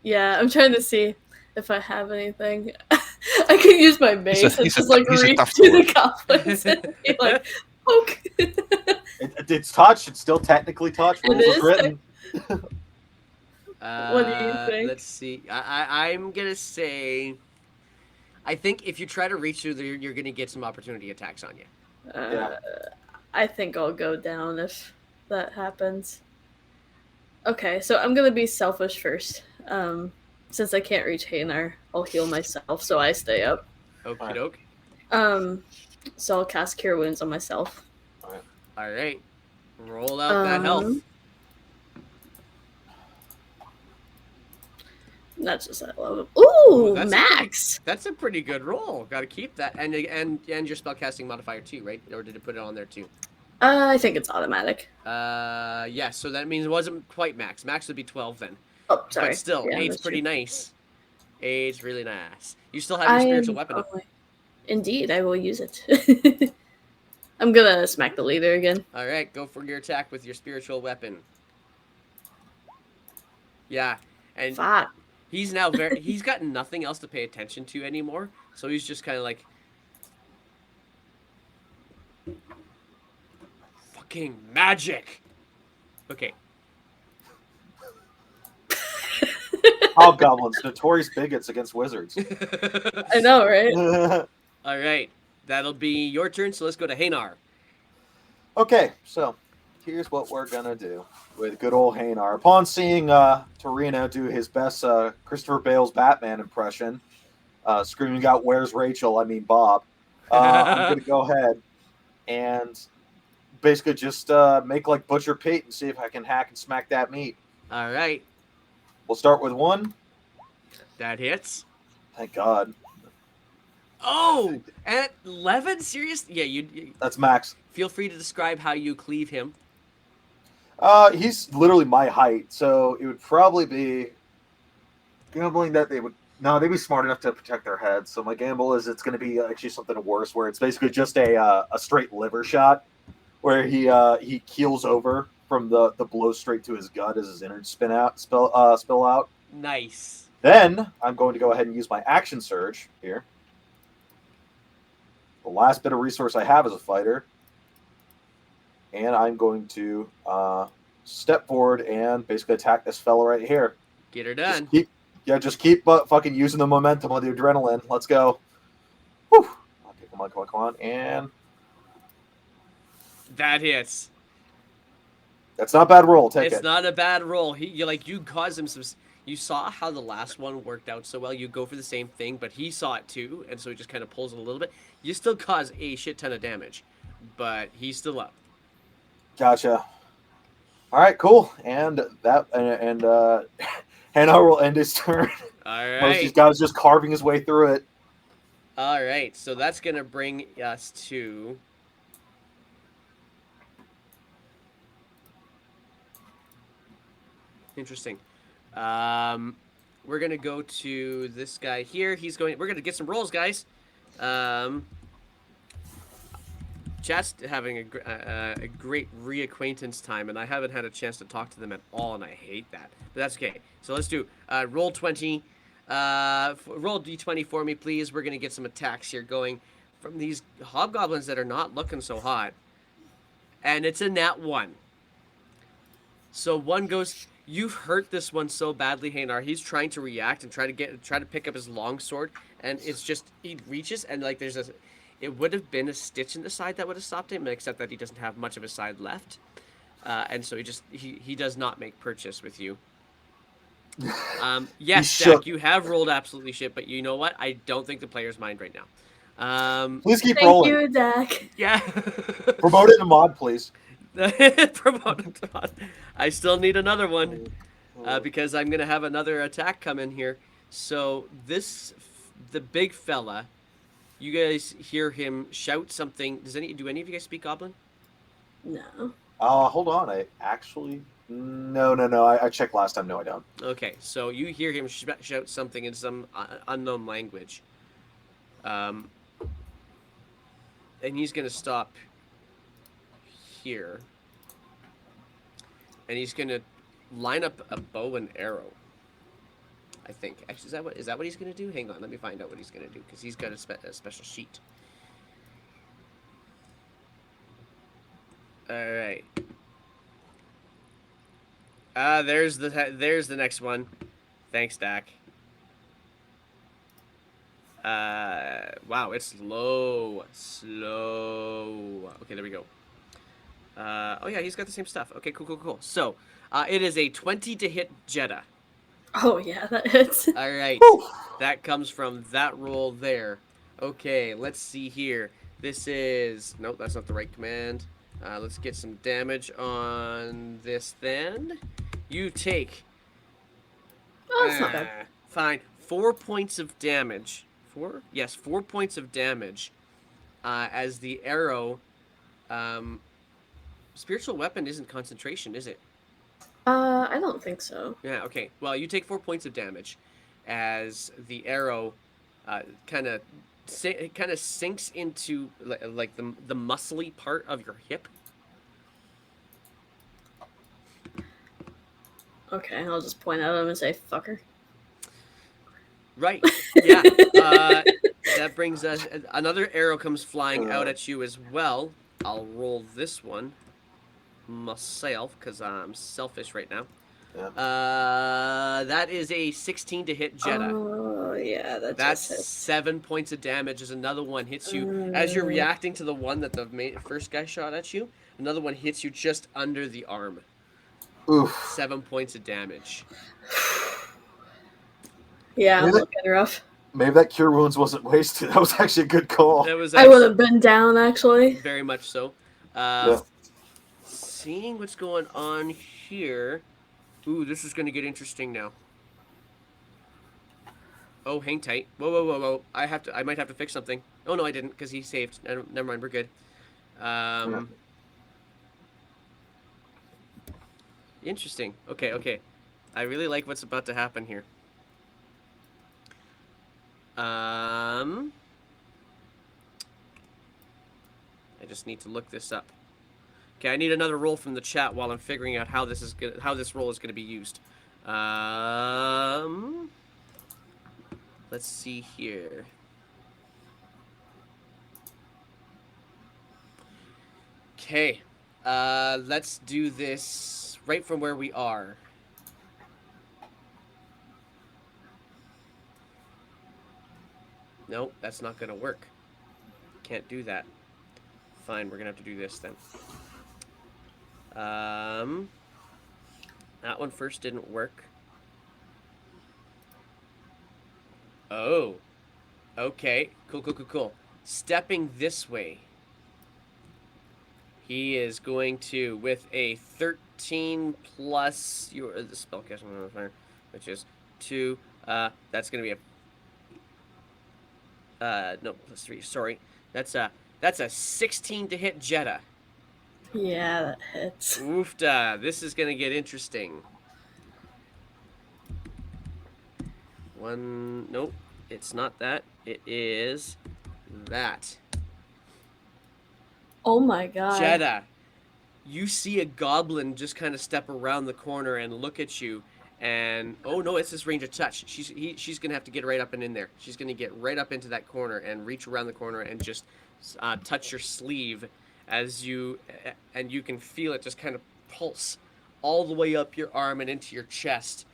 Yeah, I'm trying to see if I have anything. I can use my mace and he's a just like he's a reach tough to the dwarf. goblins and be like, poke. It's touch. It's still technically touch. It Rules is is written. What do you think? Let's see. I'm gonna say. I think if you try to reach through there, you're gonna get some opportunity attacks on you. Yeah. I think I'll go down if that happens. Okay, so I'm gonna be selfish first. Since I can't reach Hanar, I'll heal myself so I stay up. Okie doke. So I'll cast Cure Wounds on myself. All right. Roll out that health. That's just at 11. Ooh, that's max! That's a pretty good roll. Got to keep that, and your spellcasting modifier too, right? Or did it put it on there too? I think it's automatic. Yeah. So that means it wasn't quite max. Max would be 12 then. Oh, sorry. But still, Yeah, 8's that's pretty true. nice. 8's really nice. You still have your spiritual weapon up. Indeed, I will use it. I'm gonna smack the leader again. All right, go for your attack with your spiritual weapon. Yeah, and Fuck. he's now he's got nothing else to pay attention to anymore, so he's just kind of like fucking magic. Okay. Hobgoblins, notorious bigots against wizards. I know, right? All right, that'll be your turn. So let's go to Hanar. Okay, so here's what we're gonna do with good old Hanar. Upon seeing Torino do his best Christopher Bale's Batman impression, screaming out "Where's Rachel?" I mean Bob. I'm gonna go ahead and basically just make like Butcher Pete and see if I can hack and smack that meat. All right, We'll start with 1. that hits. Thank God. Oh, at 11? Serious? Yeah, you That's max. feel free to describe how you cleave him. He's literally my height, so it would probably be gambling that they'd be smart enough to protect their heads. So my gamble is it's going to be actually something worse, where it's basically just a straight liver shot, where he keels over from the blow straight to his gut as his innards spill out. Nice. Then I'm going to go ahead and use my action surge here. The last bit of resource I have as a fighter. And I'm going to step forward and basically attack this fella right here. Get her done. Just keep fucking using the momentum of the adrenaline. Let's go. Whew. Okay, come on. And That hits. that's not a bad roll. Take It's it. not a bad roll. You cause him some. You saw how the last one worked out so well. You go for the same thing, but he saw it too, and so he just kind of pulls it a little bit. You still cause a shit ton of damage, but he's still up. Gotcha. All right, cool. And that and Hanar will end his turn. All Most of these right. guys just carving his way through it. All right. So that's going to bring us to... Interesting. We're going to go to this guy here. We're going to get some rolls, guys. Chat's having a great reacquaintance time, and I haven't had a chance to talk to them at all, and I hate that. But that's okay. So let's do roll 20. Roll d20 for me, please. We're going to get some attacks here going from these hobgoblins that are not looking so hot. And it's a nat 1. So one goes... You've hurt this one so badly, Hanar. He's trying to react and try to pick up his longsword, and it's just... He reaches, and like there's a... It would have been a stitch in the side that would have stopped him, except that he doesn't have much of his side left. And so he does not make purchase with you. Yes, Dak, you have rolled absolutely shit, but you know what? I don't think the player's mind right now. Please keep Thank rolling. you, Dak. Yeah. Promote it to mod, please. Promote it to mod. I still need another one because I'm going to have another attack come in here. So the big fella... You guys hear him shout something. Do any of you guys speak Goblin? No. Hold on. I actually... No. I checked last time. No, I don't. Okay, so you hear him shout something in some unknown language. And he's going to stop here. And he's going to line up a bow and arrow. I think. Actually, is that what he's going to do? Hang on, let me find out what he's going to do, because he's got a special sheet. All right. There's the next one. Thanks, Dak. Wow, it's slow. Okay, there we go. Oh yeah, he's got the same stuff. Okay, cool. So, it is a 20 to hit Jeddah. Oh yeah, that hits. All right, that comes from that roll there. Okay, let's see here. This is... Nope, that's not the right command. Let's get some damage on this then. You take... Oh, that's not bad. Fine. 4 points of damage. 4? Yes, 4 points of damage as the arrow... spiritual weapon isn't concentration, is it? I don't think so. Yeah, okay. Well, you take 4 points of damage as the arrow kind of sinks into like the muscly part of your hip. Okay, I'll just point at him and say, fucker. Right. Yeah. That brings us... Another arrow comes flying out at you as well. I'll roll this one myself because I'm selfish right now. Yeah. That is a 16 to hit Jeddah. Oh, yeah, That's just hits. 7 points of damage as another one hits you. As you're reacting to the one that the first guy shot at you, another one hits you just under the arm. Oof. 7 points of damage. Yeah, I'm looking rough. Maybe that cure wounds wasn't wasted. That was actually a good call. That was I would have been down, actually. very much so. Yeah. Seeing what's going on here. Ooh, this is going to get interesting now. Oh, hang tight. Whoa. I might have to fix something. Oh, no, I didn't, because he saved. Never mind, we're good. Interesting. Okay. I really like what's about to happen here. I just need to look this up. Okay, I need another roll from the chat while I'm figuring out how this roll is gonna be used. Let's see here. Okay, let's do this right from where we are. Nope, that's not gonna work. Can't do that. Fine, we're gonna have to do this then. That one first didn't work. Oh, okay. Cool. Stepping this way. He is going to, with a 13 plus your the spellcasting modifier, which is 2. That's going to be a no plus 3. Sorry, that's a 16 to hit Jetta. Yeah, that hits. Oofda, this is going to get interesting. One, nope, it's not that. It is that. Oh my god. Jetta, you see a goblin just kind of step around the corner and look at you, and oh no, it's his range of touch. She's gonna have to get right up and in there. She's gonna get right up into that corner and reach around the corner and just touch your sleeve as you and you can feel it just kind of pulse all the way up your arm and into your chest,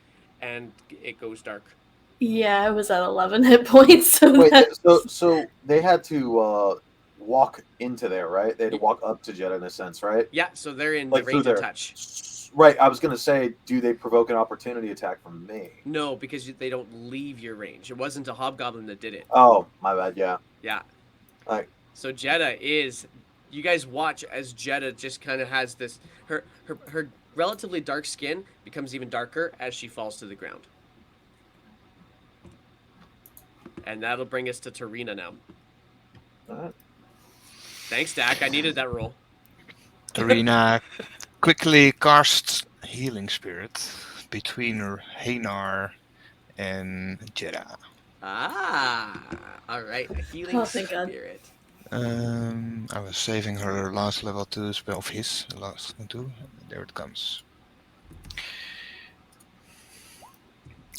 and it goes dark. Yeah, I was at 11 hit points. So Wait, that... so they had to walk into there, right? They had to walk up to Jetta in a sense, right? Yeah, so they're in Like the through range of there. touch. Right. I was gonna say, do they provoke an opportunity attack from me? No, because they don't leave your range. It wasn't a hobgoblin that did it. Oh, my bad. Yeah. Yeah. Like, So Jetta is, you guys watch as Jetta just kind of has this, her relatively dark skin becomes even darker as she falls to the ground. And that'll bring us to Tarina now. alright. Thanks, Dak. I needed that roll. Tarina quickly casts Healing Spirit between Hanar and Jetta. Ah, all right. A healing Oh, thank God. spirit. I was saving her last level 2 spell of his last 2. There it comes.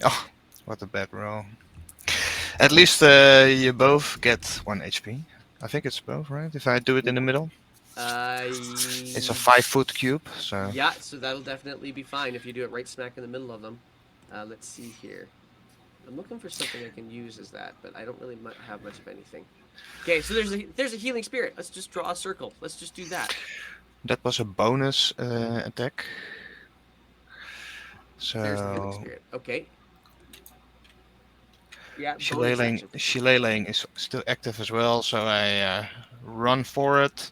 Oh, what a bad roll. At least you both get 1 HP. I think it's both, right? If I do it in the middle. It's a 5-foot cube, so... Yeah, so that'll definitely be fine if you do it right smack in the middle of them. Let's see here. I'm looking for something I can use as that, but I don't really have much of anything. Okay, so there's a healing spirit. Let's just draw a circle. Let's just do that. That was a bonus attack. There's the healing So... spirit. Okay. Yeah, bonus Shillelagh action. is still active as well, so I run for it.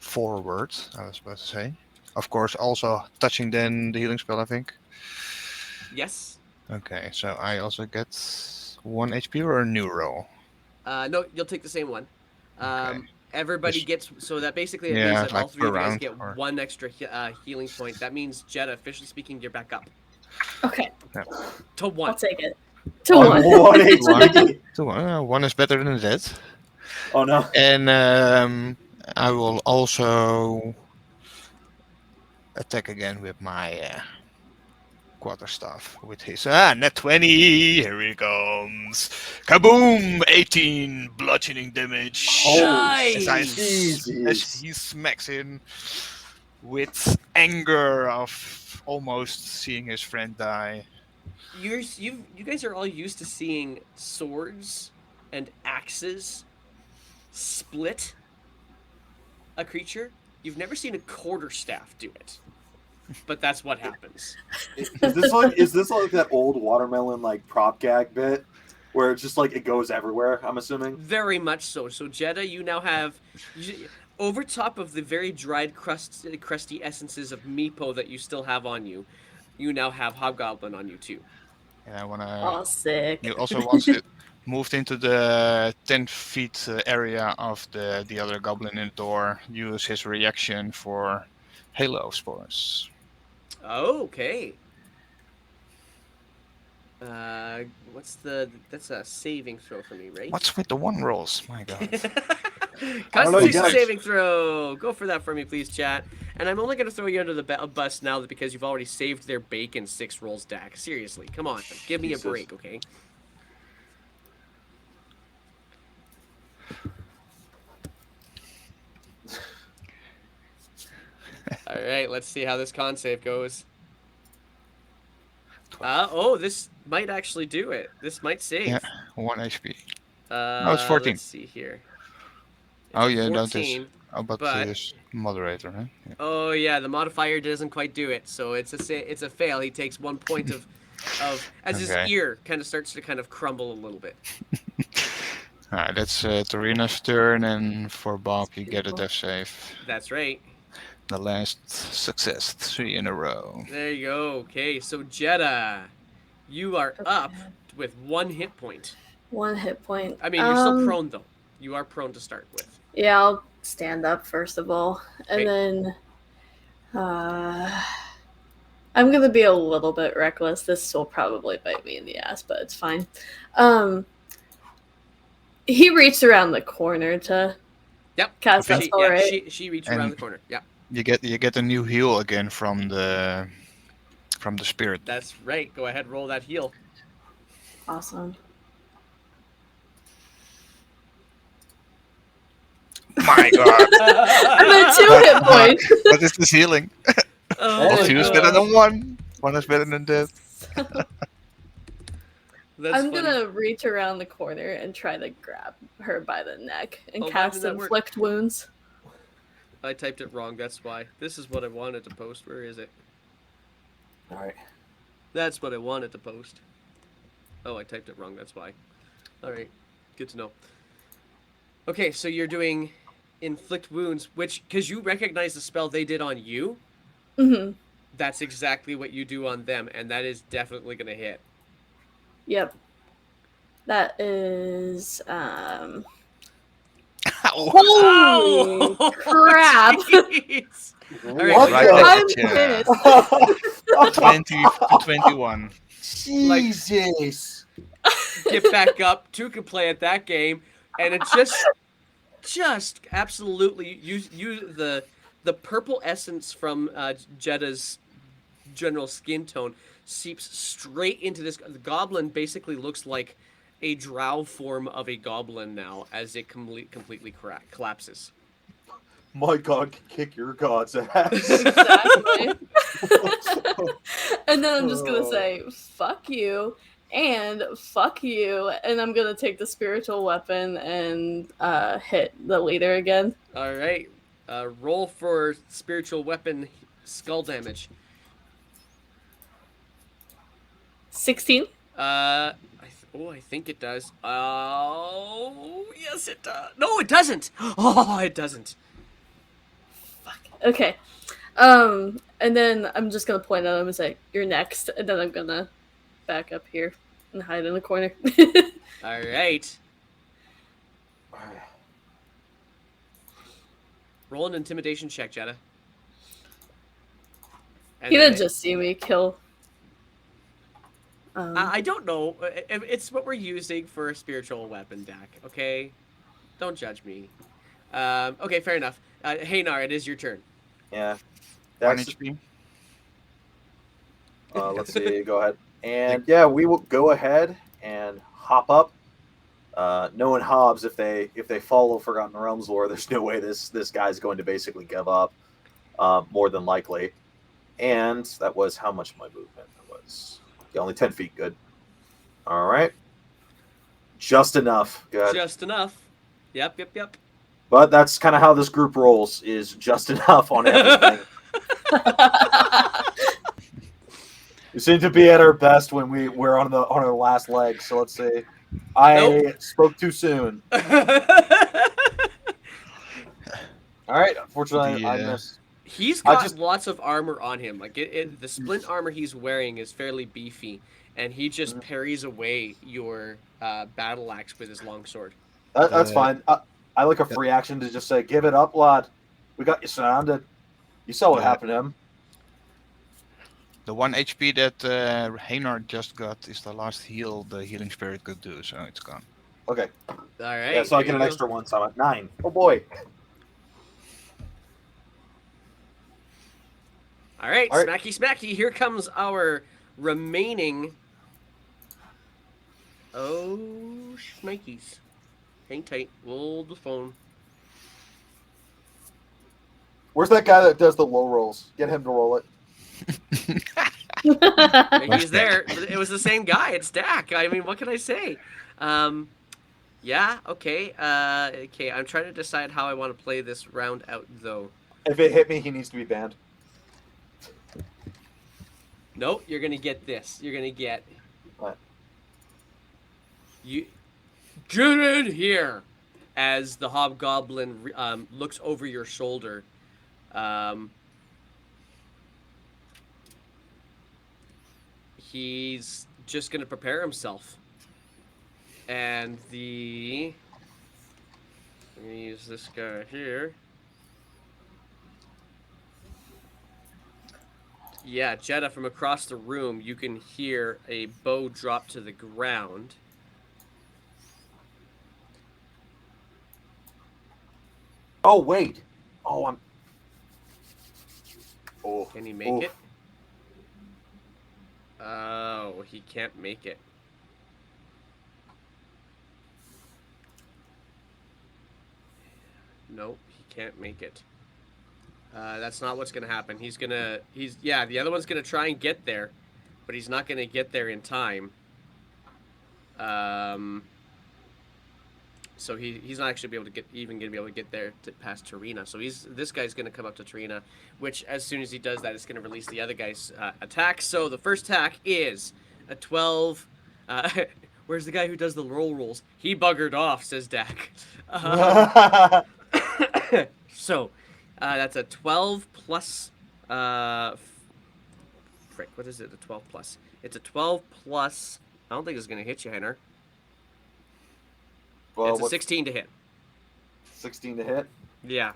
Forward, I was supposed to say. Of course, also touching then the healing spell, I think. Yes. Okay, so I also get 1 HP or a new roll? No, you'll take the same one. Okay. Everybody Just- gets, so that basically it Yeah, means that all like three of you per guys round, get or- 1 extra healing point. That means, Jetta, officially speaking, you're back up Okay, to I'll 1. take it. To Oh, one. one HP. So 1 is better than that. Oh no. And I will also attack again with my quarterstaff with his net 20. Here he comes. Kaboom! 18 bludgeoning damage. Holy As I Jesus. as he smacks in with anger of almost seeing his friend die. You guys are all used to seeing swords and axes split a creature. You've never seen a quarterstaff do it, but that's what happens. Is this like that old watermelon like prop gag bit where it's just like it goes everywhere? I'm assuming. Very much so. So Jetta, you now have, over top of the very dried, crusty essences of Meepo that you still have on you, you now have Hobgoblin on you too. And I wanna. Oh, sick. You also once it moved into the 10 feet area of the other goblin in the door, use his reaction for Halo Spores. Okay. That's a saving throw for me, right? What's with the 1 rolls? My god. I don't know, you Constitution guys- saving throw. Go for that for me, please, chat. And I'm only going to throw you under the bus now because you've already saved their bacon 6 rolls, Dak. Seriously, come on, give me Jesus. a break, okay? All right, let's see how this con save goes. This might actually do it. This might save. Yeah, 1 HP. It's 14. Let's see here. Oh, yeah, 14. Oh, but but- this moderator, huh? Yeah. Oh yeah, the modifier doesn't quite do it, so it's a fail. He takes 1 point of as his Okay. ear kind of starts to kind of crumble a little bit. Alright, that's Torina's turn, and for Bob, you get a Beautiful. death save. That's right. The last success, 3 in a row. There you go. Okay, so Jeddah, you are up Okay. with 1 hit point. 1 hit point. I mean, you're still prone though. You are prone to start with. Yeah, I'll stand up first of all, and Okay. then I'm gonna be a little bit reckless. This will probably bite me in the ass, but it's fine. He reached around the corner to Yep. cast that spell, right? She reached And- around the corner. Yeah, You get a new heal again from the spirit. that's right. Go ahead, roll that heal. Awesome. My God, I'm at 2 hit points. what is this healing? Oh, Hey, Well, 2 is better than 1. 1 is better than that. That's I'm funny. gonna reach around the corner and try to grab her by the neck and Oh, why cast did that work? inflict wounds. I typed it wrong. That's why. This is what I wanted to post. Where is it? All right. That's what I wanted to post. Oh, I typed it wrong. That's why. All right. Good to know. Okay, so you're doing inflict wounds, which, because you recognize the spell they did on you, Mm-hmm. that's exactly what you do on them, and that is definitely going to hit. Yep. That is Ow. holy crap! Jeez. All right, What Right the- at I'm ya. finished. 20 to 21. Jesus. Get back up. 2 can play at that game, and it just absolutely you the purple essence from Jeddah's general skin tone seeps straight into this. The goblin basically looks like a drow form of a goblin now, as it completely collapses. My God can kick your god's ass. Exactly. And then I'm just gonna say, fuck you, and fuck you, and I'm gonna take the spiritual weapon and hit the leader again. All right, roll for spiritual weapon skull damage. 16. I think it does. Oh, yes, it does. No, it doesn't. Oh, it doesn't. Okay. And then I'm just gonna point at him and say, "You're next," and then I'm gonna back up here and hide in the corner. All right. Roll an intimidation check, Jeddah. And He then didn't just see me kill. I don't know. It's what we're using for a spiritual weapon deck, okay? Don't judge me. Okay, fair enough. Haynar, it is your turn. Yeah. 1 That's, HP. let's see. Go ahead. And yeah, we will go ahead and hop up. Knowing Hobbs, if they follow Forgotten Realms lore, there's no way this guy's going to basically give up. More than likely. And that was how much my movement was. Yeah, only 10 feet. Good. All right. Just enough. Good. Just enough. Yep. But that's kind of how this group rolls, is just enough on everything. We seem to be at our best when we're on our last leg. So let's see. I spoke too soon. All right. Unfortunately, I missed. He's got lots of armor on him. Like the splint armor he's wearing is fairly beefy, and he just parries away your battle axe with his longsword. That's fine. I like a free action to just say, "Give it up, lad. We got you surrounded." You saw what happened to him. The 1 HP that Haynar just got is the last heal the healing spirit could do, so it's gone. Okay. All right. Yeah, so I there get an you go. extra one, so I'm at 9. Oh boy. All right, All right. smacky. Here comes our remaining. Oh, shnikes. Hang tight. Hold the phone. Where's that guy that does the low rolls? Get him to roll it. He's there. It was the same guy. It's Dak. I mean, what can I say? Yeah. Okay. Okay. I'm trying to decide how I want to play this round out, though. If it hit me, he needs to be banned. No, you're gonna get this. You're gonna get What? you. Get in here, as the hobgoblin looks over your shoulder. Um, he's just gonna prepare himself, and I'm gonna use this guy here. Yeah, Jeddah, from across the room, you can hear a bow drop to the ground. Oh wait. Oh, I'm. Oh. Can he make it? Oh, he can't make it. Nope, he can't make it. That's not what's gonna happen. Yeah, the other one's gonna try and get there, but he's not gonna get there in time. So he's not actually gonna be able to get there past Tarina. So this guy's gonna come up to Tarina, which as soon as he does that, it's gonna release the other guy's attack. So the first attack is a 12. Where's the guy who does the rolls? He buggered off, says Dak. So that's a 12 plus. Frick, what is it? A 12 plus. It's a 12 plus. I don't think it's gonna hit you, Henner. Well, It's a 16 to hit. 16 to hit. Yeah.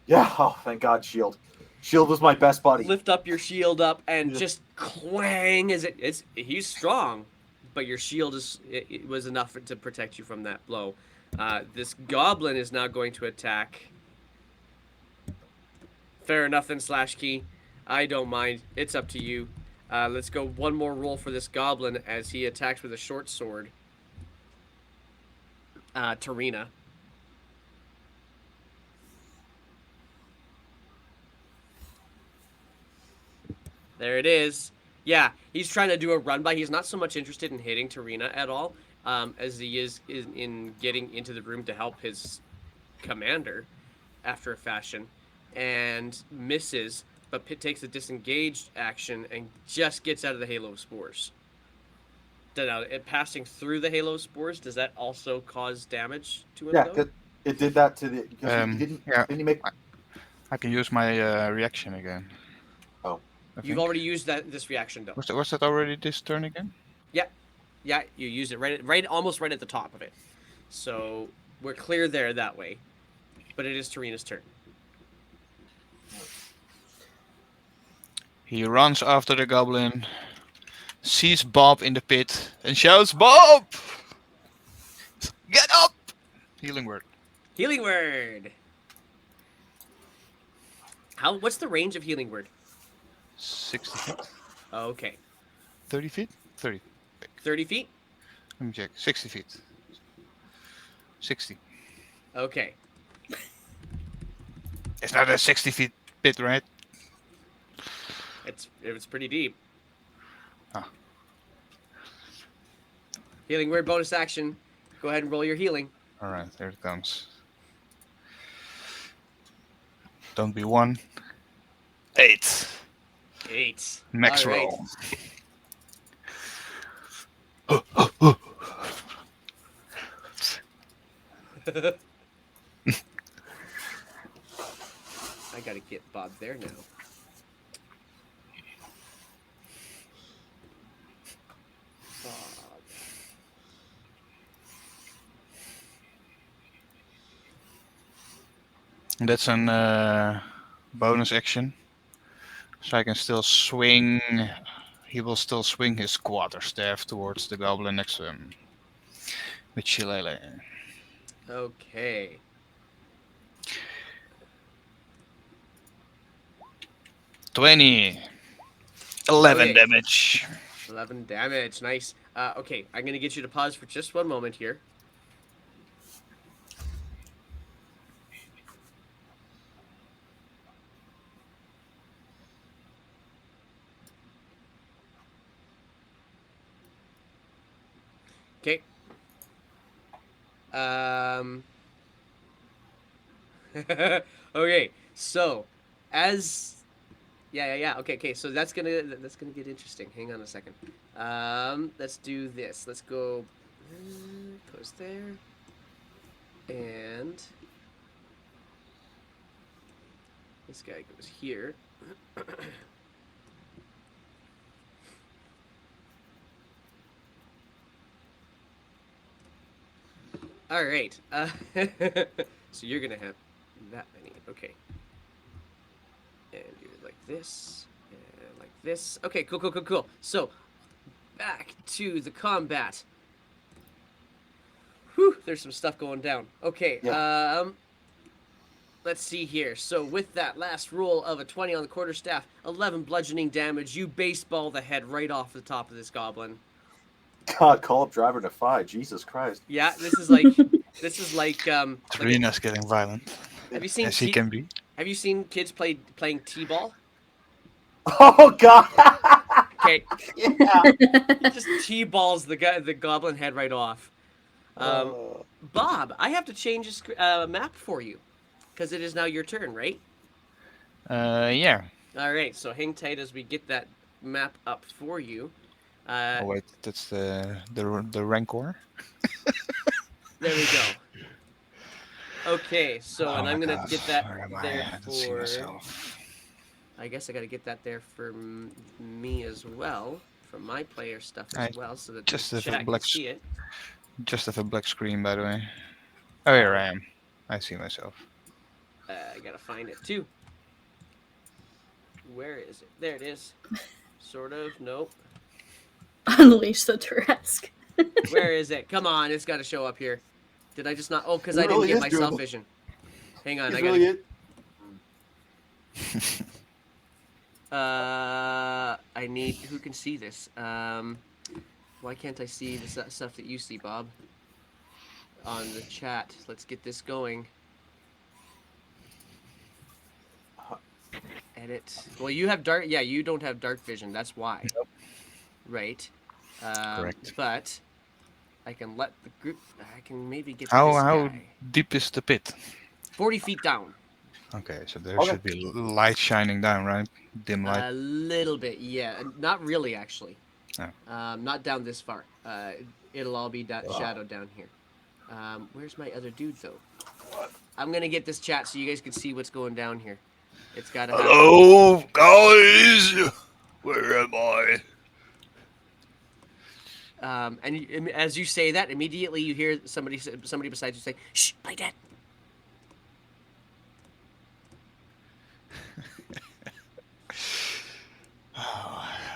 Yeah. Oh, thank God, shield. Shield was my best buddy. Lift up your shield up and just clang as he's strong, but your shield it was enough to protect you from that blow. This goblin is now going to attack. Fair enough then, Slash Key. I don't mind. It's up to you. Let's go one more roll for this goblin as he attacks with a short sword. Tarina. There it is. Yeah, he's trying to do a run by. He's not so much interested in hitting Tarina at all, as he is in getting into the room to help his commander, after a fashion, and misses, but takes a disengaged action and just gets out of the Halo of Spores. Passing through the Halo of Spores, does that also cause damage to him? Yeah, it did that to the. Didn't you make? I can use my reaction again. Oh. You've already used this reaction, though. Was that already this turn again? Yeah, you used it almost right at the top of it. So we're clear there that way. But it is Tarina's turn. He runs after the goblin, sees Bob in the pit, and shouts, "Bob! Get up!" Healing word. Healing word. What's the range of healing word? 60 feet. Okay. 30 feet? 30. 30 feet? Let me check. 60 feet. 60. Okay. It's not a 60 feet pit, right? It's pretty deep. Ah. Healing word bonus action. Go ahead and roll your healing. Alright, there it comes. Don't be 1. 8. 8. Max All right. roll. I gotta get Bob there now. Bob. That's an bonus action. So I can still swing. He will still swing his quarterstaff towards the goblin next to him. With Shillelagh. Okay. $20. 11 Okay. damage. 11 damage. Nice. Okay, I'm gonna get you to pause for just one moment here. Okay. Okay, so as Yeah. Okay. So that's gonna get interesting. Hang on a second. Let's do this. Let's go. Goes there, and this guy goes here. All right. So you're gonna have that many. Okay. And you're like this, and like this. Okay. Cool. So back to the combat. Whew, there's some stuff going down. Okay, Yeah. let's see here. So with that last roll of a 20 on the quarterstaff, 11 bludgeoning damage, you baseball the head right off the top of this goblin. God, call up driver to 5. Jesus Christ. Yeah, this is like like Trina's getting violent, have you seen as he can be. have you seen kids playing t-ball? Oh God. Okay, Yeah. he just t-balls the goblin head right off. Bob, I have to change this map for you because it is now your turn, right? Yeah. All right, so hang tight as we get that map up for you. Oh wait, that's the Rancor. There we go. Okay, so Oh and I'm my gonna God, get that where am I? there I don't see for. myself. I guess I gotta get that there for me as well, for my player stuff as well, so that just the have a chat can black see it. Just have a black screen, by the way. Oh, here I am. I see myself. I gotta find it too. Where is it? There it is. Sort of. Nope. Unleash the Turesk. Where is it? Come on, it's gotta show up here. Did I just not? Oh, because He I didn't really get is my doing self vision. Hang on, He's I gotta. really it. I need. Who can see this? Why can't I see the stuff that you see, Bob? On the chat. Let's get this going. Edit. Well, you have dark. Yeah, you don't have dark vision. That's why. Nope. Right. Correct. But I can let the group. I can maybe get How this guy deep is the pit? 40 feet down. Okay, so there Okay. should be light shining down, right? Dim light. A little bit, yeah. Not really, actually. Oh. Not down this far. It'll all be shadowed down here. Where's my other dude, though? I'm gonna get this chat so you guys can see what's going down here. It's gotta happen. Hello, guys. Where am I? And as you say that, immediately you hear somebody beside you say, "Shh, play dead."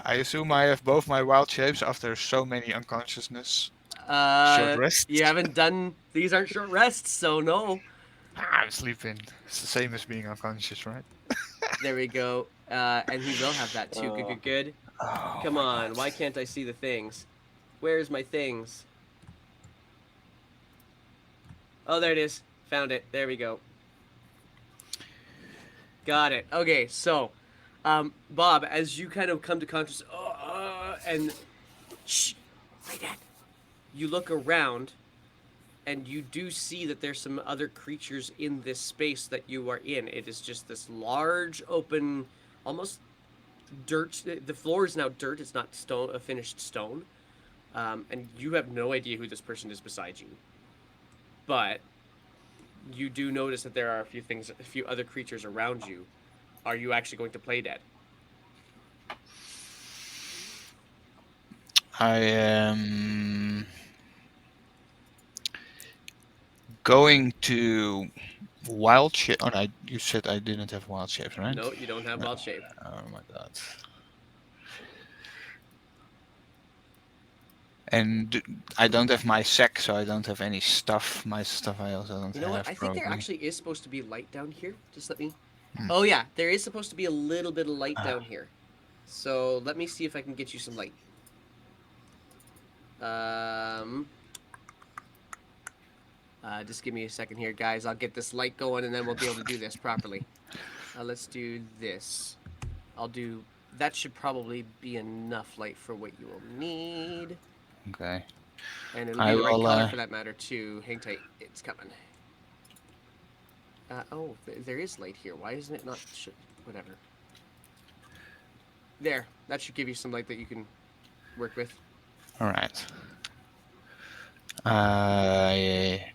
I assume I have both my wild shapes after so many unconsciousness. Short rests. You haven't done. These aren't short rests, so no. I'm sleeping. It's the same as being unconscious, right? There we go. And he will have that too. Good. Oh, Come my on. God. Why can't I see the things? Where's my things? Oh, there it is. Found it. There we go. Got it. Okay, so, Bob, as you kind of come to consciousness, and shh, play dead. You look around, and you do see that there's some other creatures in this space that you are in. It is just this large, open, almost dirt. The floor is now dirt. It's not stone, a finished stone. And you have no idea who this person is beside you. But you do notice that there are a few other creatures around you. Are you actually going to play dead? I am going to wild shape. Oh, no, you said I didn't have wild shapes, right? No, you don't have wild shape. Oh my God. And I don't have my sack, so I don't have any stuff. My stuff I also don't You know have. what? I think there probably. actually is supposed to be light down here. Just let me. Hmm. Oh yeah, there is supposed to be a little bit of light down here. So let me see if I can get you some light. Just give me a second here, guys. I'll get this light going, and then we'll be able to do this properly. Let's do this. That should probably be enough light for what you will need. Okay. And it'll be the right color for that matter, too. Hang tight. It's coming. There is light here. Why isn't it not... Whatever. There. That should give you some light that you can work with. All right. I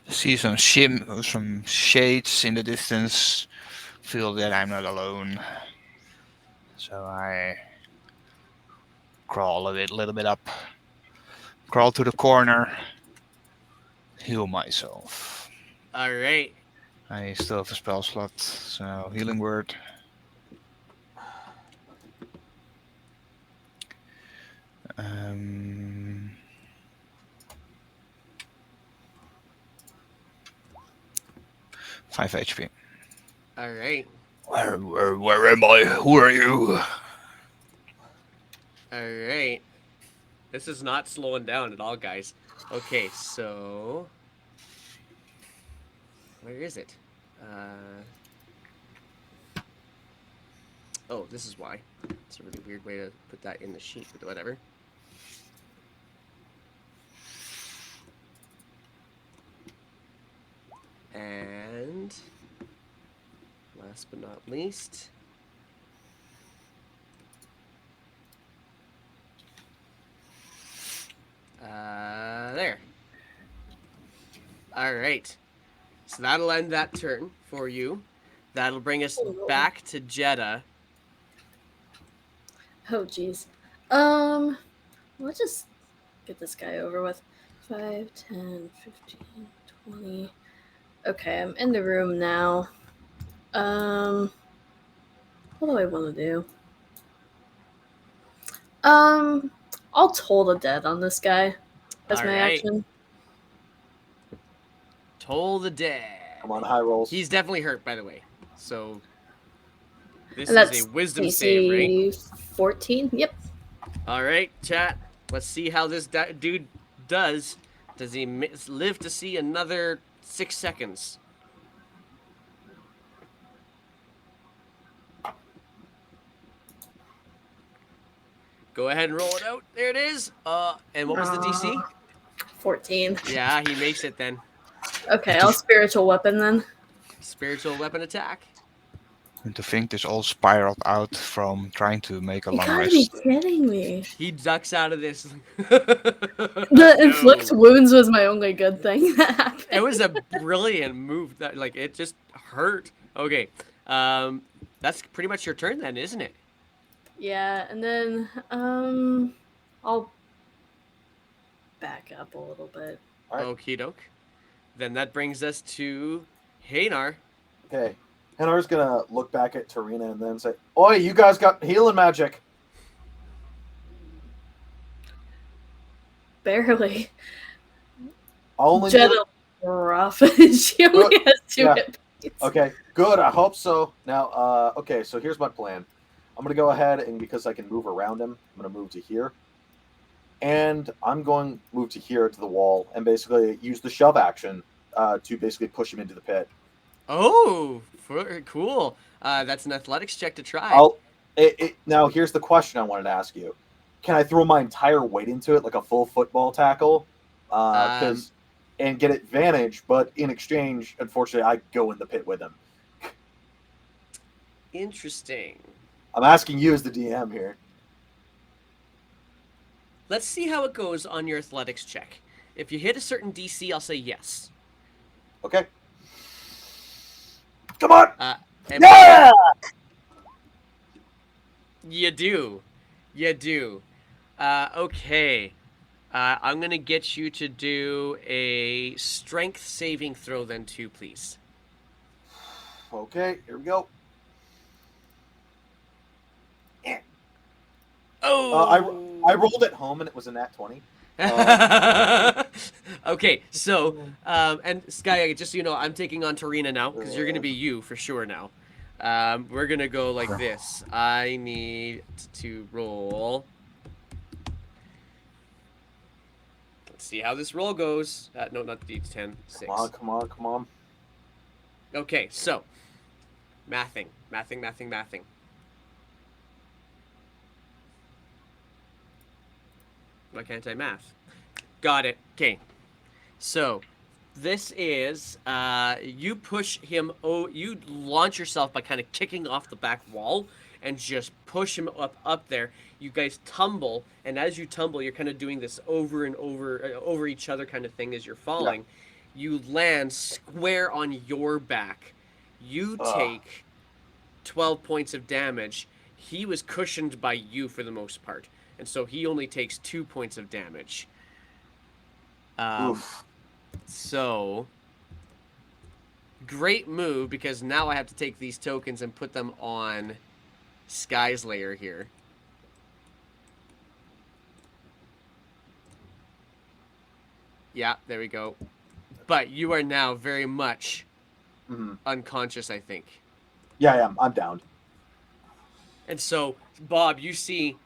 see some shades in the distance. Feel that I'm not alone. So I crawl little bit up. Crawl to the corner. Heal myself. All right. I still have a spell slot, so healing word. Um, 5 HP. All right. Where am I? Who are you? All right. This is not slowing down at all, guys. Okay, so where is it? Oh, this is why. It's a really weird way to put that in the sheet, but whatever. And last but not least, there. All right. So that'll end that turn for you. That'll bring us back to Jeddah. Oh, jeez. Let's just get this guy over with. 5, 10, 15, 20. Okay, I'm in the room now. What do I want to do? I'll toll the dead on this guy as All my right. action. Toll the dead. Come on, high rolls. He's definitely hurt, by the way. So this And is that's a wisdom save, right? DC 14. Yep. All right, chat. Let's see how this dude does. Does he live to see another 6 seconds? Go ahead and roll it out. There it is. And what was the DC? 14. Yeah, he makes it then. Okay, I'll spiritual weapon then. Spiritual weapon attack. And to think this all spiraled out from trying to make a You long gotta be rest. kidding me. He ducks out of this. The inflict wounds was my only good thing that happened. It was a brilliant move. That it just hurt. Okay, that's pretty much your turn then, isn't it? Yeah, and then I'll back up a little bit. All right. Okie doke. Then that brings us to Hanar. Okay. Henar's gonna look back at Tarina and then say, "Oi, you guys got healing magic." Barely. I'll only need- Jeddah rough. She only has 2 Yeah. hit points. Okay, good. I hope so. Now, okay, so here's my plan. I'm gonna go ahead and because I can move around him, I'm gonna move to here, and I'm going to move to here to the wall and basically use the shove action to basically push him into the pit. Oh, cool. That's an athletics check to try. Now here's the question I wanted to ask you: can I throw my entire weight into it like a full football tackle? And get advantage, but in exchange, unfortunately, I go in the pit with him. Interesting. I'm asking you as the DM here. Let's see how it goes on your athletics check. If you hit a certain DC, I'll say yes. Okay. Come on! And Yeah! You do. You do. Okay. I'm going to get you to do a strength saving throw then too, please. Okay, here we go. Oh! I rolled at home and it was a nat 20. Okay, so, and Sky, just so you know, I'm taking on Tarina now, because you're going to be you for sure now. We're going to go like this. I need to roll. Let's see how this roll goes. No, not the D10. 6. Come on. Okay, so, mathing. Why can't I math? Got it. Okay. So, This is you push him. Oh, you launch yourself by kind of kicking off the back wall and just push him up there. You guys tumble, and as you tumble, you're kind of doing this over and over each other kind of thing as you're Yeah. falling. You land square on your back. You Ugh. take 12 points of damage. He was cushioned by you for the most part, and so he only takes 2 points of damage. Oof. So great move, because now I have to take these tokens and put them on Sky's layer here. Yeah, there we go. But you are now very much Mhm. unconscious, I think. Yeah, I'm down. And so, Bob, you see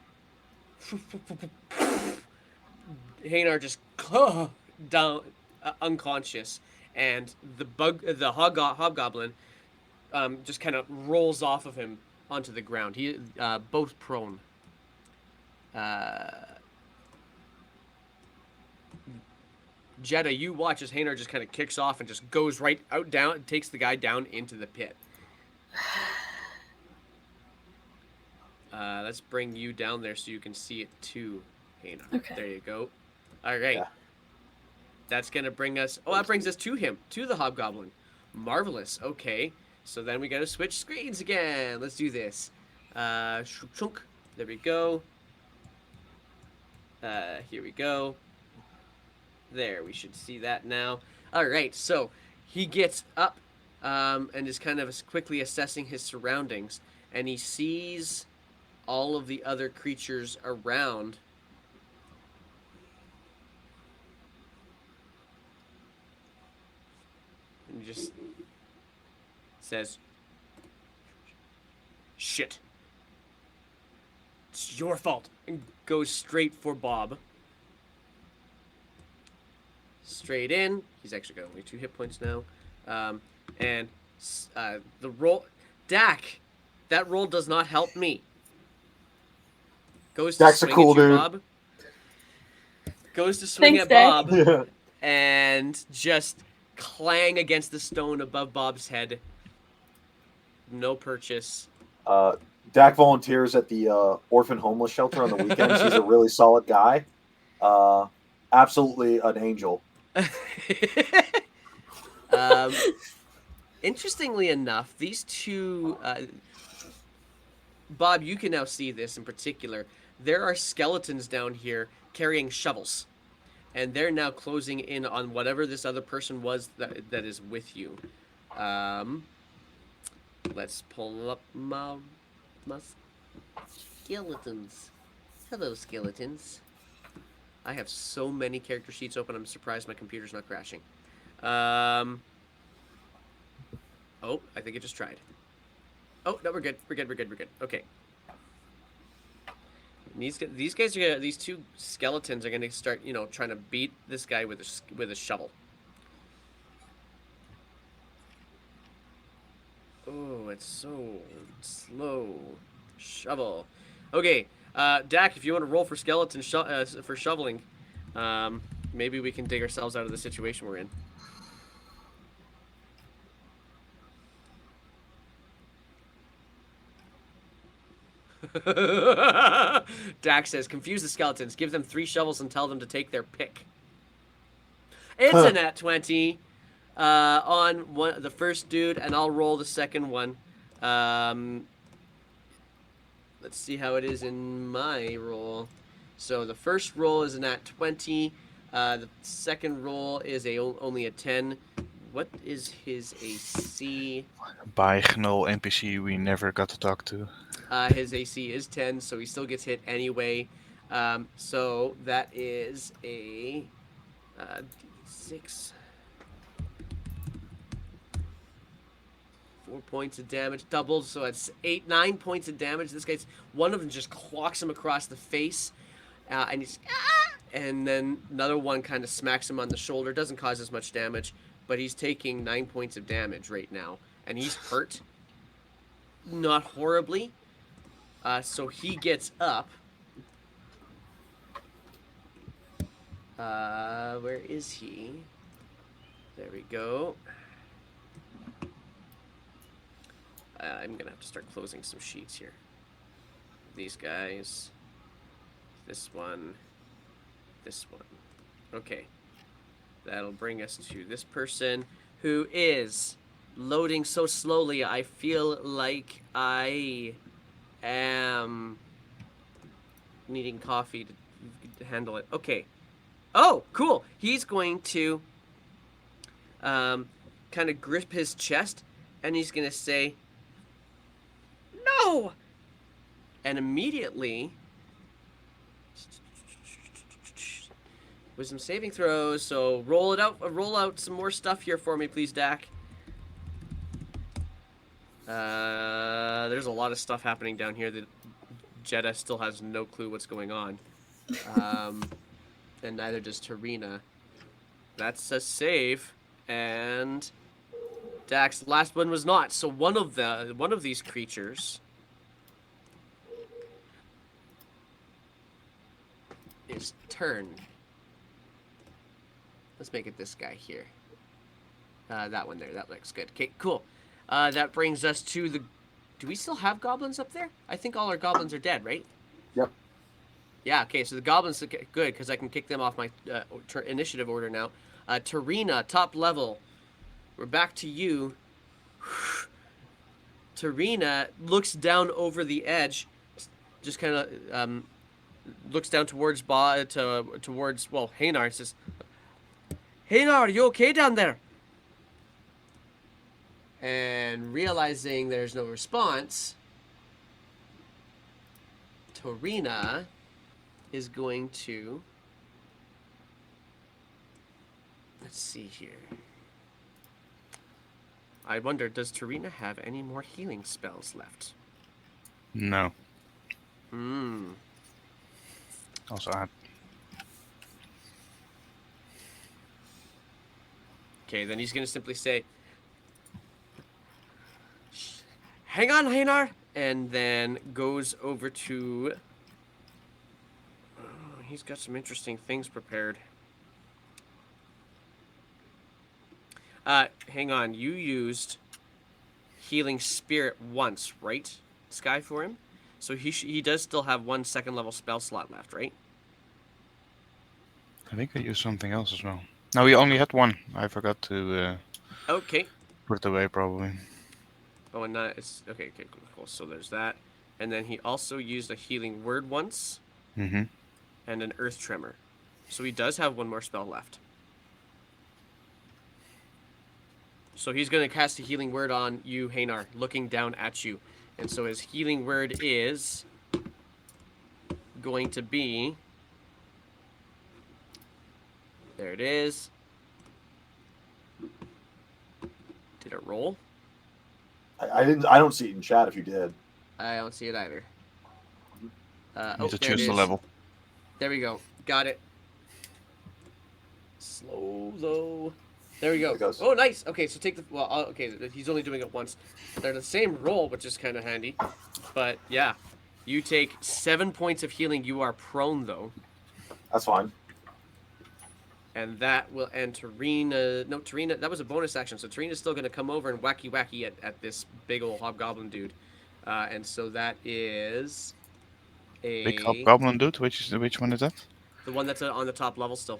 Hanar just down, unconscious, and the hobgoblin, just kind of rolls off of him onto the ground. He both prone. Jeddah, you watch as Hanar just kind of kicks off and just goes right out down and takes the guy down into the pit. Let's bring you down there so you can see it too, Hanar. Okay. There you go. All right. Yeah. That's going to bring us... Oh, that brings us to him, to the hobgoblin. Marvelous. Okay. So then we got to switch screens again. Let's do this. Chunk. There we go. Here we go. There, we should see that now. All right, so he gets up and is kind of quickly assessing his surroundings, and he sees all of the other creatures around. And he just says, "Shit. It's your fault." And goes straight for Bob. Straight in. He's actually got only 2 hit points now. And the roll... Dak, that roll does not help me. Goes to Dak's a swing cool at you, dude. Bob. Goes to swing Thanks, at Dak. Bob Yeah. and just clang against the stone above Bob's head. No purchase. Dak volunteers at the orphan homeless shelter on the weekends. He's a really solid guy. Absolutely an angel. Interestingly enough, these two... Bob, you can now see this in particular. There are skeletons down here carrying shovels. And they're now closing in on whatever this other person was that is with you. Let's pull up my skeletons. Hello, skeletons. I have so many character sheets open, I'm surprised my computer's not crashing. Oh, I think it just tried. Oh, no, we're good. We're good. Okay. These guys are gonna, these 2 skeletons are gonna start, trying to beat this guy with a shovel. Oh, it's so slow. Shovel. Okay, Dak, if you want to roll for skeleton for shoveling, maybe we can dig ourselves out of the situation we're in. Dak says, confuse the skeletons, give them 3 shovels and tell them to take their pick. It's a nat 20 on the first dude, and I'll roll the second one. Let's see how it is in my roll. So the first roll is a nat 20. The second roll is only a 10. What is his AC? Bigonal NPC we never got to talk to. His AC is 10, so he still gets hit anyway. So that is a 6. 4 points of damage, doubled, so it's 9 points of damage. This guy's, one of them just clocks him across the face, and he's, and then another one kind of smacks him on the shoulder. Doesn't cause as much damage, but he's taking 9 points of damage right now, and he's hurt. Not horribly. So he gets up. Where is he? There we go. I'm gonna have to start closing some sheets here. These guys. This one. This one. Okay. That'll bring us to this person who is loading so slowly. I feel like I am needing coffee to handle it. Okay. Oh, cool. He's going to kind of grip his chest, and he's going to say, "No!" And immediately, wisdom saving throws. So roll it out. Roll out some more stuff here for me, please, Dak. There's a lot of stuff happening down here that Jeddah still has no clue what's going on. And neither does Tarina. That's a save, and Dak's last one was not. So one of these creatures is turn. Let's make it this guy here. That one there. That looks good. Okay, cool. That brings us to the... Do we still have goblins up there? I think all our goblins are dead, right? Yep. Yeah, okay, so the goblins look good, because I can kick them off my initiative order now. Tarina, top level. We're back to you. Tarina looks down over the edge, just kind of looks down towards Hanar, and says, "Hanar, are you okay down there?" And realizing there's no response, Tarina is going to... Let's see here. I wonder, does Tarina have any more healing spells left? No. Hmm. Also, I... Okay, then he's going to simply say, "Hang on, Hanar," and then goes over to... Oh, he's got some interesting things prepared. Hang on, you used Healing Spirit once, right, Sky, for him? So he does still have 1 second level spell slot left, right? I think I used something else as well. No, we only had one. I forgot to Okay. put it away, probably. Oh, and it's... Okay, cool. So there's that. And then he also used a Healing Word once. Mm-hmm. And an Earth Tremor. So he does have 1 more spell left. So he's going to cast a Healing Word on you, Hanar, looking down at you. And so his Healing Word is going to be... There it is. Did it roll? I didn't. I don't see it in chat. If you did, I don't see it either. Need to there it choose the is. level. There we go. Got it. Slow though. There we go. There it goes. Oh, nice. Okay, so take the... Well, okay, he's only doing it once. They're the same roll, which is kind of handy. But, yeah. You take 7 points of healing. You are prone, though. that's fine. And that will end Tarina... No, Tarina... That was a bonus action, so Tarina's still going to come over and wacky at this big old hobgoblin dude. And so that is... Big hobgoblin dude? Which one is that? The one that's on the top level still.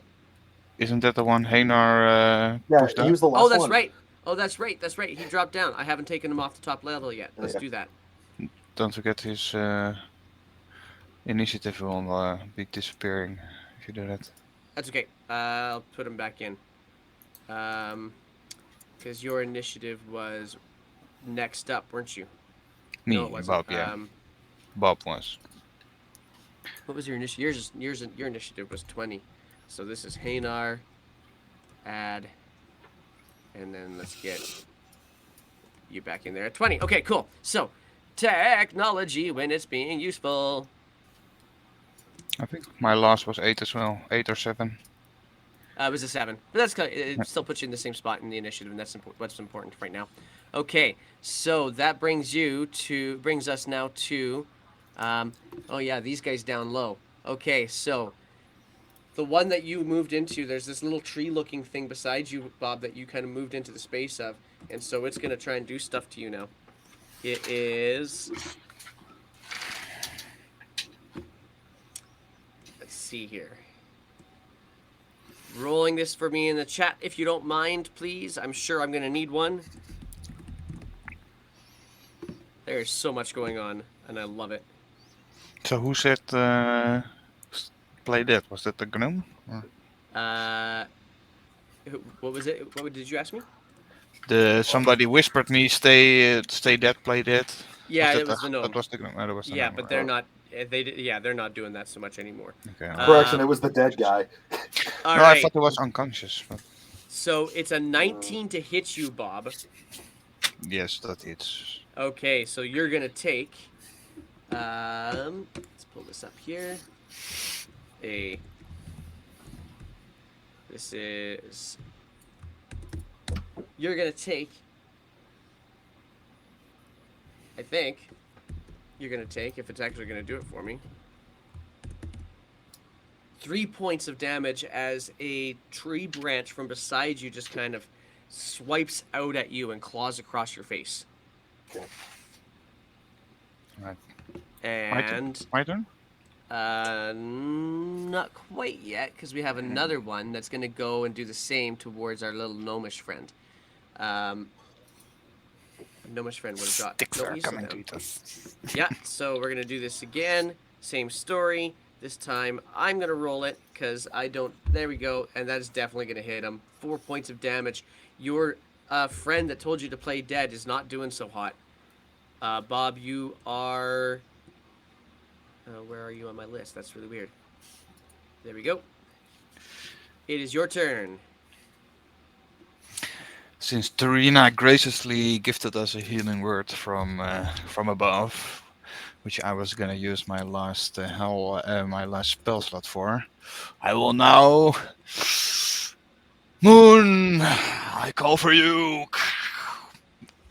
Isn't that the one Hanar Yeah, pushed he out? was the last Oh, that's one. right. Oh, that's right. That's right. He dropped down. I haven't taken him off the top level yet. Let's Yeah. do that. Don't forget his initiative will be disappearing if you do that. That's okay. I'll put him back in. Because your initiative was next up, weren't you? Me, No, it wasn't. Bob, yeah. Bob was. What was your initiative? Your initiative was 20. So this is Hanar. Add. And then let's get you back in there at 20. Okay, cool. So, technology when it's being useful. I think my last was 8 as well. 8 or 7. It was a 7. But that's good. It still puts you in the same spot in the initiative, and that's what's important right now. Okay, so that brings us now to... oh yeah, these guys down low. Okay, so the one that you moved into, there's this little tree-looking thing beside you, Bob, that you kind of moved into the space of, and so it's gonna try and do stuff to you now. It is. Let's see here. Rolling this for me in the chat, if you don't mind, please. I'm sure I'm gonna need one. There's so much going on, and I love it. So who said play that? Was that the gnome? Or What was it? What did you ask me? somebody whispered me stay dead, play dead. Yeah, it that was the gnome. That was the gnome. That was the Yeah, gnome. but they're not. They're not doing that so much anymore. Okay. Correction, it was the dead guy. All no, right. I thought he was unconscious. But So it's a 19 to hit you, Bob. yes, that hits. Okay, so you're gonna take. Let's pull this up here. This is. You're gonna take. I think. You're gonna take, if it's actually gonna do it for me, 3 points of damage as a tree branch from beside you just kind of swipes out at you and claws across your face. Okay. Right. And My turn? not quite yet, because we have another one that's gonna go and do the same towards our little gnomish friend. Gnomish friend would have got. Sticks No, are he's still coming down. to eat us. Yeah, so we're gonna do this again. Same story. This time I'm gonna roll it because I don't. There we go, and that is definitely gonna hit him. 4 points of damage. Your friend that told you to play dead is not doing so hot. Bob, you are. Where are you on my list? That's really weird. There we go. It is your turn. Since Tarina graciously gifted us a healing word from above, which I was gonna use my last my last spell slot for, I will now. Moon, I call for you.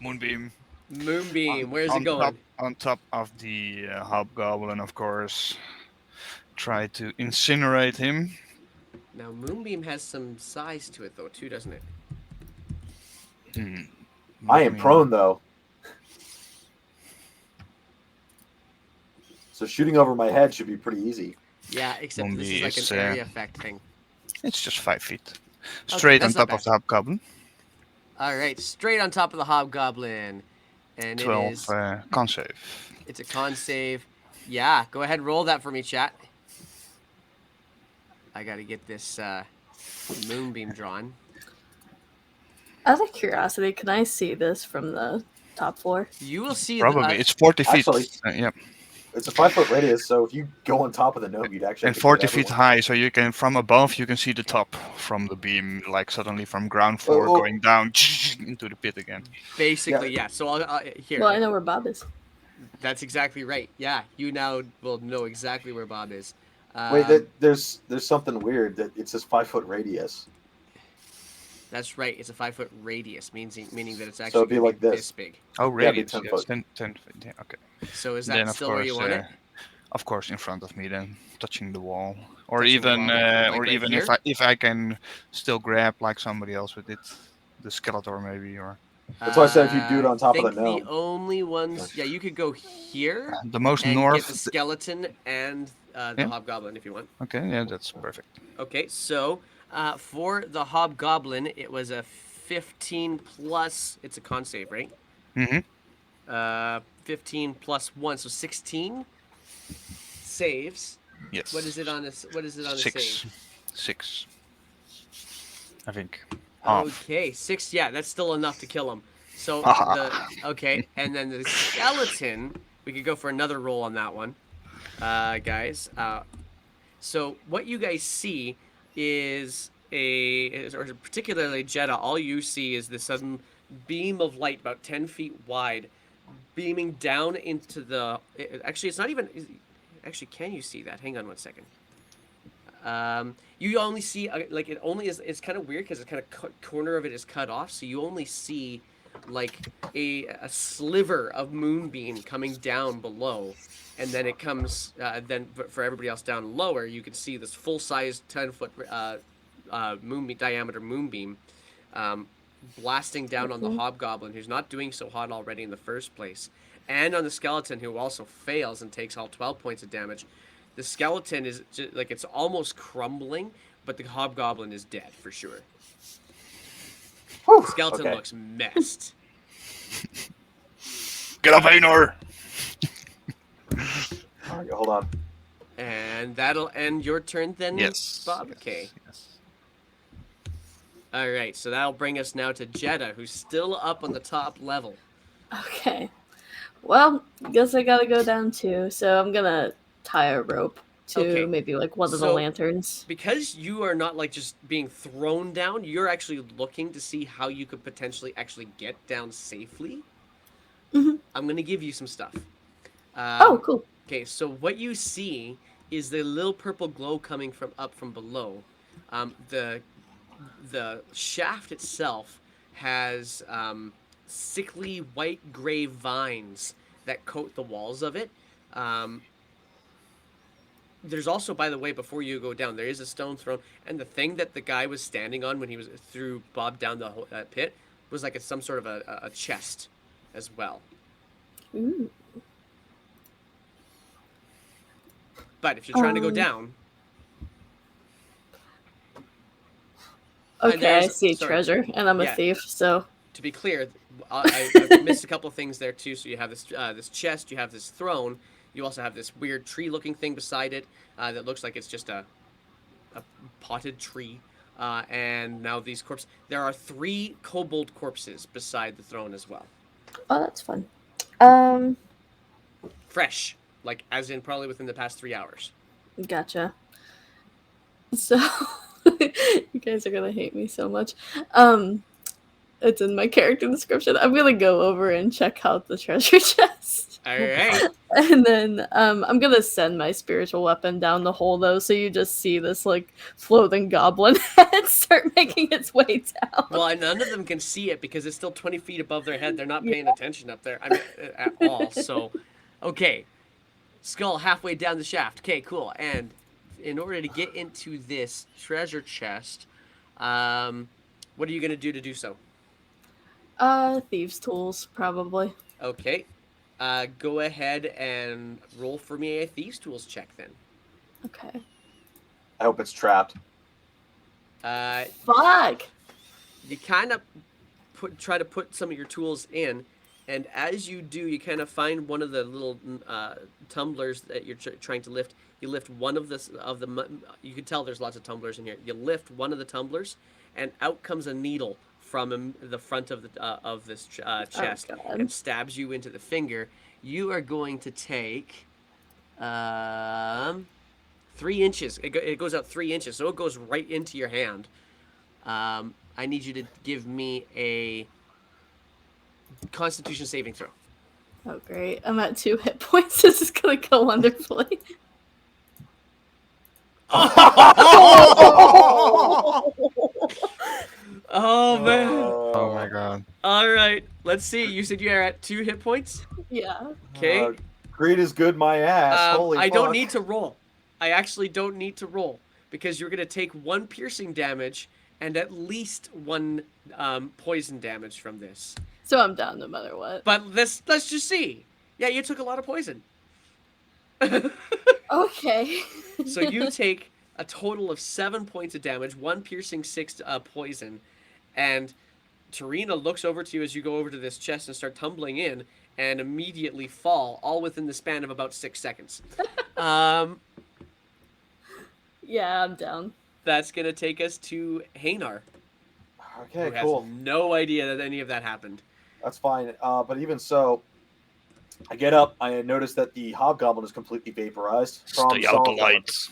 Moonbeam. Moonbeam, where's it going? On top of the hobgoblin, of course. Try to incinerate him. Now, Moonbeam has some size to it, though, too, doesn't it? I am prone, though. So shooting over my head should be pretty easy. Yeah, except this is like an area effect thing. It's just 5 feet. Straight on that's not top of the hobgoblin. All right, straight on top of the hobgoblin. And 12 it is... con save. It's a con save. Yeah, go ahead and roll that for me, chat. I got to get this Moonbeam drawn. Out of curiosity, can I see this from the top floor? You will see Probably. It's 40 feet. Actually, yeah. It's a 5-foot radius, so if you go on top of the gnome, you'd actually. And 40 feet high, so you can, from above, you can see the top from the beam, like suddenly from ground floor going down into the pit again. Basically, yeah. So I'll here. Well, I know where Bob is. That's exactly right. Yeah, you now will know exactly where Bob is. Wait, there's something weird that it says 5-foot radius. That's right. It's a 5-foot radius, meaning that it's actually So it'd be like this big. Oh, radius. Yeah, 10 yes, foot. 10 feet. Yeah, okay. So is Then, that of still where you course, want it? Of course, in front of me, then touching the wall, or Touching the even, wall, like or right even here? if I can still grab like somebody else with it, the Skeletor maybe, or That's why I said if you do it on top of the I think gnome. the only ones, yeah, you could go here the most and north. get the skeleton and the hobgoblin if you want. Okay, yeah, that's perfect. Okay, so for the hobgoblin, it was a 15 plus. It's a con save, right? Mm-hmm. 15 plus 1, so 16 saves. Yes. What is it on this? What is it on the Six. save? 6. I think. Okay, 6. Yeah, that's still enough to kill him. So okay, and then the skeleton, we could go for another roll on that one, guys. So what you guys see is or particularly Jeddah. All you see is this sudden beam of light, about 10 feet wide, beaming down into the. Actually, it's not even. Actually, can you see that? Hang on 1 second. You only see like it only is. It's kind of weird because it's kind of corner of it is cut off, so you only see like a sliver of moonbeam coming down below, and then it comes. Then for everybody else down lower, you can see this full-size 10-foot diameter moonbeam blasting down on the hobgoblin, who's not doing so hot already in the first place, and on the skeleton, who also fails and takes all 12 points of damage. The skeleton is just, like, it's almost crumbling, but the hobgoblin is dead for sure. Whew, The skeleton okay. looks messed. Get up, Einor! All right, hold on. And that'll end your turn then, Yes. Bob? Yes, Okay. yes. All right, so that'll bring us now to Jeddah, who's still up on the top level. Okay. Well, guess I gotta go down too. So I'm gonna tie a rope to Okay. maybe like one of the So- lanterns. Because you are not like just being thrown down, you're actually looking to see how you could potentially actually get down safely. Mhm. I'm going to give you some stuff. Oh, cool. Okay, so what you see is the little purple glow coming from up from below. The shaft itself has sickly white gray vines that coat the walls of it. There's also, by the way, before you go down, there is a stone thrown, and the thing that the guy was standing on when he was threw Bob down the pit was like some sort of a chest as well. Ooh. But if you're trying to go down, Okay, I there's- see sorry. treasure, and I'm a Yeah. thief, so to be clear, I missed a couple things there too. So you have this chest, you have this throne, you also have this weird tree-looking thing beside it that looks like it's just a potted tree. And now these corpses. There are 3 kobold corpses beside the throne as well. oh, that's fun. Fresh, like as in probably within the past 3 hours. Gotcha. So you guys are gonna hate me so much. It's in my character description. I'm gonna go over and check out the treasure chest. All right. And then I'm gonna send my spiritual weapon down the hole though, so you just see this like floating goblin head start making its way down. Well, none of them can see it because it's still 20 feet above their head. They're not paying attention up there. I mean, at all. So, okay. Skull halfway down the shaft. Okay, cool. And in order to get into this treasure chest, what are you going to do so? Thieves' tools, probably. Okay. Go ahead and roll for me a Thieves' Tools check then. Okay. I hope it's trapped. Fuck! You kind of try to put some of your tools in, and as you do, you kind of find one of the little tumblers that you're trying to lift. You lift one of you can tell there's lots of tumblers in here. You lift one of the tumblers, and out comes a needle from the front of this chest and stabs you into the finger. You are going to take 3 inches. It goes out 3 inches, so it goes right into your hand. I need you to give me a Constitution saving throw. Oh, great. I'm at 2 hit points. This is gonna go wonderfully. Oh man! Oh my god. All right, let's see. You said you are at 2 hit points. Yeah. Okay. Greed is good, my ass. Holy I fuck. don't need to roll. I actually don't need to roll because you're gonna take 1 piercing damage and at least 1 poison damage from this. So I'm down no matter what. But let's just see. Yeah, you took a lot of poison. Okay. So you take a total of 7 points of damage, 1 piercing, 6 poison, and Tarina looks over to you as you go over to this chest and start tumbling in, and immediately fall, all within the span of about 6 seconds. Yeah, I'm down. That's gonna take us to Hanar, Okay, who has cool. no idea that any of that happened. That's fine. But even so, I get up. I notice that the hobgoblin is completely vaporized. Stay out the lights.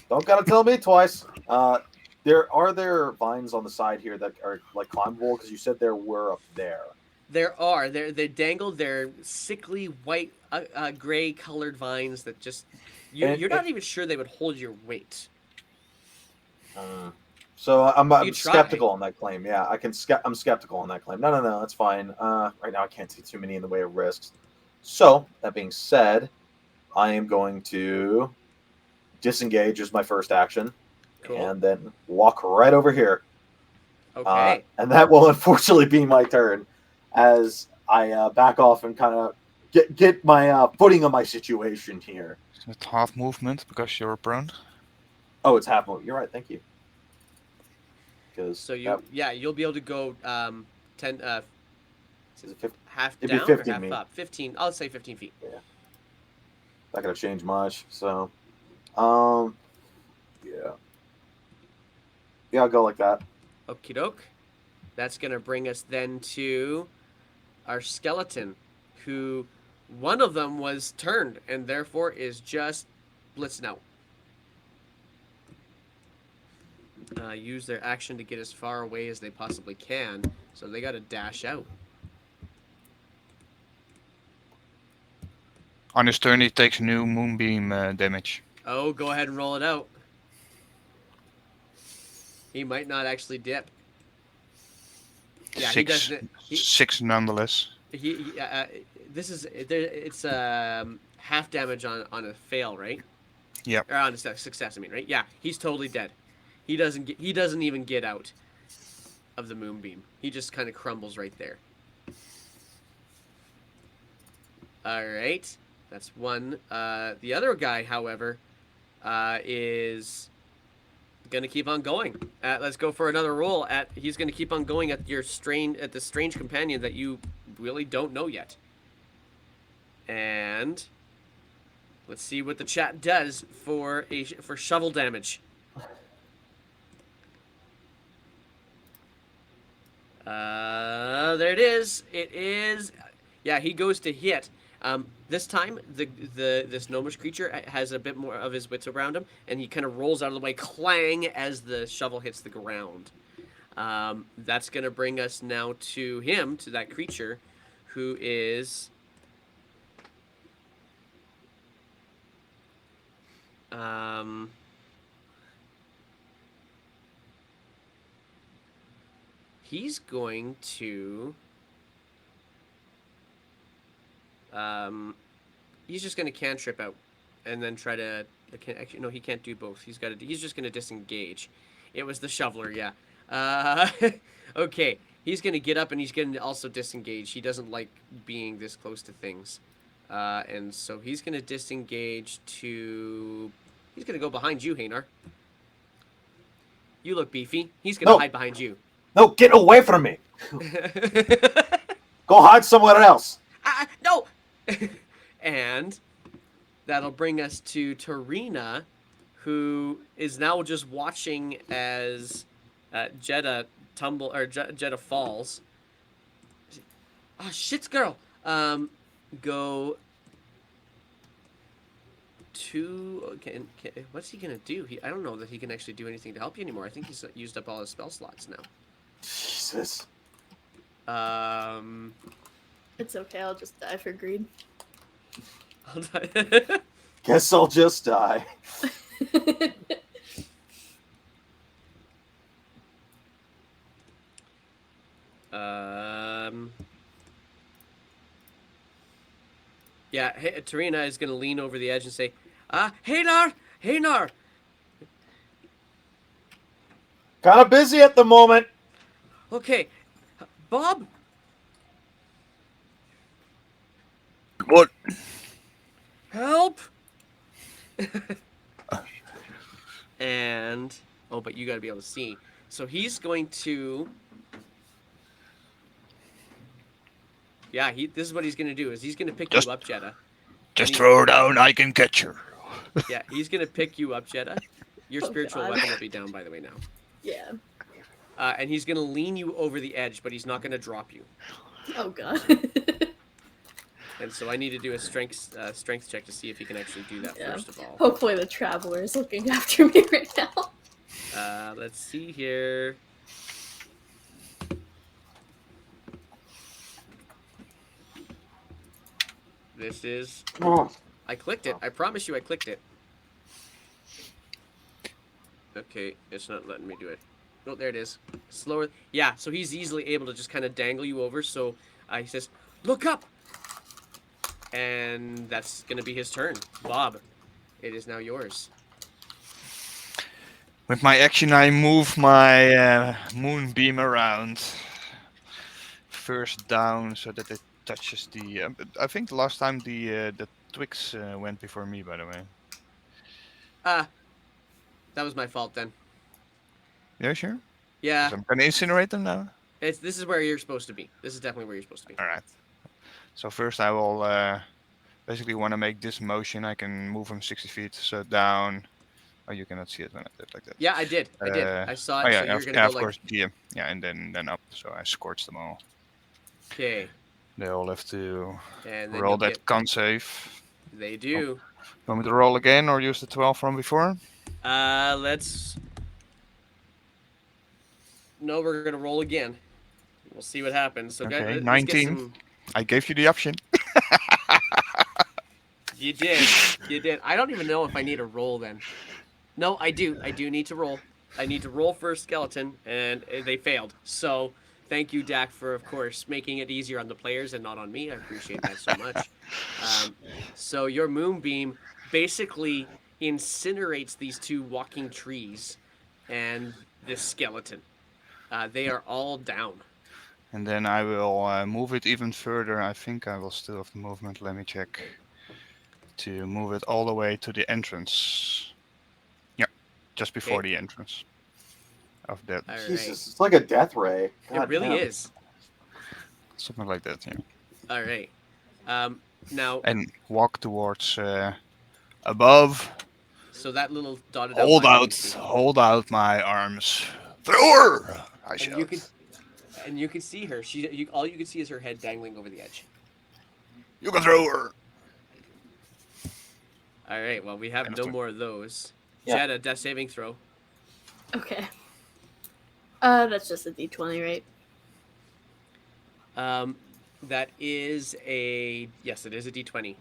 Don't gotta tell me twice. There vines on the side here that are like climbable because you said there were up there. There are. They dangle their sickly white, gray colored vines that just you're not even sure they would hold your weight. So I'm You try. skeptical on that claim. Yeah, I'm skeptical on that claim. No, that's fine. Right now I can't see too many in the way of risks. So that being said, I am going to disengage as my first action, Cool. and then walk right over here. Okay. And that will unfortunately be my turn, as I back off and kind of get my footing on my situation here. Is it half movement because you're prone? Oh, it's half movement. You're right. Thank you. Because So you'll be able to go 10 is it 50? half It'd be down or 15 half me. up. 15. I'll say 15 feet. Not gonna change much. So, yeah, I'll go like that. Okie doke. That's gonna bring us then to our skeleton, who one of them was turned and therefore is just blitzing out. Use their action to get as far away as they possibly can, so they got to dash out. On his turn, he takes new moonbeam damage. Oh, go ahead and roll it out. He might not actually dip. Yeah, he doesn't. Six nonetheless. This is it's half damage on a fail, right? Yep. Or on a success, I mean, right? Yeah, he's totally dead. He doesn't even get out of the moonbeam. He just kind of crumbles right there. All right, that's one. The other guy, however, is gonna keep on going. Let's go for another roll. He's gonna keep on going at the strange companion that you really don't know yet. And let's see what the chat does for shovel damage. There it is. It is. Yeah, he goes to hit. This time, this gnomish creature has a bit more of his wits around him, and he kind of rolls out of the way, clang, as the shovel hits the ground. That's going to bring us now to that creature, who is... he's going to... he's just going to cantrip out and then try to... Actually, no, he can't do both. He's just going to disengage. It was the shoveler, yeah. Okay, he's going to get up and he's going to also disengage. He doesn't like being this close to things. And so he's going to disengage to... He's going to go behind you, Hanar. You look beefy. He's going to hide behind you. No, get away from me. Go hide somewhere else. No! And that'll bring us to Tarina, who is now just watching as Jeddah Jeddah falls. Oh, shit, girl. Go to... Okay, what's he gonna do? I don't know that he can actually do anything to help you anymore. I think he's used up all his spell slots now. Jesus. It's okay, I'll just die for greed. I'll die. Guess I'll just die. Yeah, Tarina is going to lean over the edge and say, Hanar! Hanar! Kind of busy at the moment. Okay, Bob? What? Help! And... Oh, but you got to be able to see. So he's going to... Yeah, this is what he's going to do, is he's going to pick you up, Jeddah. Just throw her down, I can catch her. Yeah, he's going to pick you up, Jeddah. Your spiritual weapon will be down, by the way, now. Yeah. And he's going to lean you over the edge, but he's not going to drop you. Oh, God. And so I need to do a strength check to see if he can actually do that first of all. Hopefully the traveler is looking after me right now. Let's see here. This is... I clicked it. I promise you I clicked it. Okay, it's not letting me do it. Oh, there it is. Slower. Yeah, so he's easily able to just kind of dangle you over. So he says, "Look up," and that's gonna be his turn. Bob, it is now yours. With my action, I move my moonbeam around. First down so that it touches the. I think the last time the twigs went before me, by the way. Ah, that was my fault then. Yeah, sure. Yeah, So I'm gonna incinerate them now. this is where you're supposed to be. This is definitely where you're supposed to be. All right. So first, I will basically want to make this motion. I can move him 60 feet. So down. Oh, you cannot see it when I did like that. Yeah, I did. I saw it. Oh yeah, So you're gonna yeah, go of like, course. Yeah, and then up. So I scorched them all. okay, They all have to and then roll you'll that get. con save. They do. Want me to roll again or use the 12 from before? Let's. No, we're gonna roll again. We'll see what happens. So Okay, let's 19. get some. I gave you the option. You did. You did. I don't even know if I need a roll then. No, I do. I do need to roll. I need to roll for a skeleton, and they failed. So thank you, Dak, for, of course, making it easier on the players and not on me. I appreciate that so much. So your moonbeam basically incinerates these two walking trees and this skeleton. They are all down. And then I will move it even further. I think I will still have the movement. Let me check. To move it all the way to the entrance. Yeah, just before Okay. the entrance of that. All right. Jesus, it's like a death ray. God It really damn. is. Something like that, yeah. All right. Now, And walk towards above. so that little dotted Hold outline you out, see. hold out my arms. Throw her! I And shout. you can see her. All you can see is her head dangling over the edge. You can throw her! All right. Well, we have End of no turn. more of those. Yeah. Jetta, death saving throw. Okay. That's just a D20, right? That is a yes. It is a D20.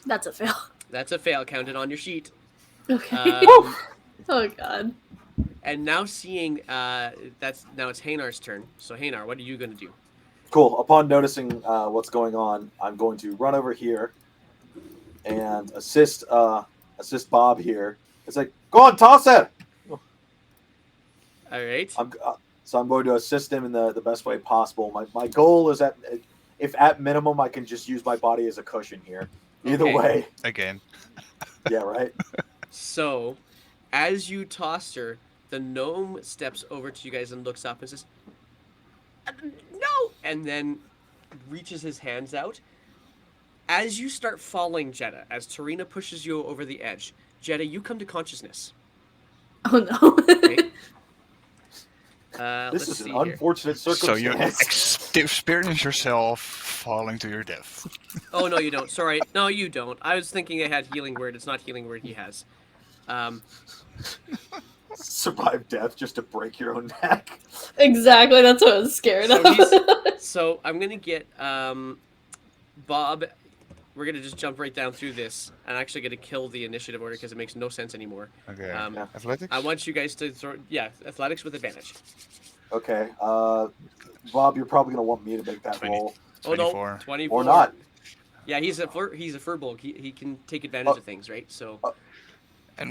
That's a fail. That's a fail counted on your sheet. Okay. Um, Oh god. and now seeing it's Haynar's turn. So Haynar, what are you gonna do? Cool. Upon noticing what's going on, I'm going to run over here and assist Bob here. It's like, go on, toss it. All right. So I'm going to assist him in the best way possible. My goal is if at minimum I can just use my body as a cushion here. Either Okay. way, Again. yeah, right. So, as you toss her, the gnome steps over to you guys and looks up and says, "No!" and then reaches his hands out. As you start falling, Jetta, as Tarina pushes you over the edge, Jetta, you come to consciousness. Oh no. Right? This let's is an see here. unfortunate So you circumstance. experience yourself falling to your death. Oh no, you don't. Sorry, no, you don't. I was thinking it had healing word. It's not healing word. He has. Survive death just to break your own neck. Exactly, that's what I was scared So of. So I'm gonna get Bob. We're gonna just jump right down through this. I'm actually gonna kill the initiative order because it makes no sense anymore. Okay. Yeah. Athletics? I want you guys to throw. Yeah, athletics with advantage. Okay, Bob, you're probably gonna want me to make that 20. roll. Oh no, 24. 24. Or not. Yeah, he's a furbolg. He can take advantage of things, right? So.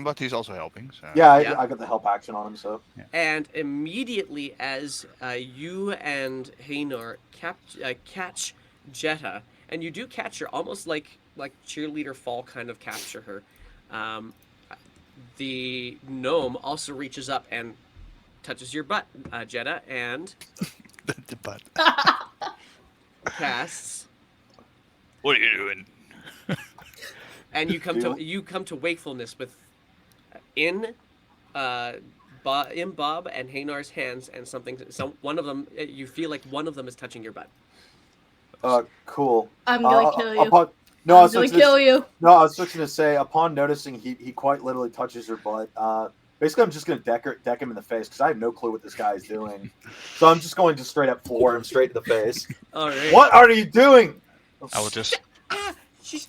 But he's also helping. So. Yeah, Yeah. I got the help action on him, so. And immediately, as you and Haynar catch Jetta, and you do catch her, almost like cheerleader fall kind of capture her, the gnome also reaches up and touches your butt, Jetta, and the butt. casts. What are you doing? And you come to wakefulness with in Bob and Haynar's hands, and one of them, you feel like one of them is touching your butt. Cool. I'm gonna kill you. No, I I'm was gonna fixing kill to, you. no, I was fixing to say, upon noticing he quite literally touches your butt. Basically, I'm just gonna deck him in the face because I have no clue what this guy is doing. So I'm just going to straight up floor him straight to the face. All right. What are you doing? I will just. She's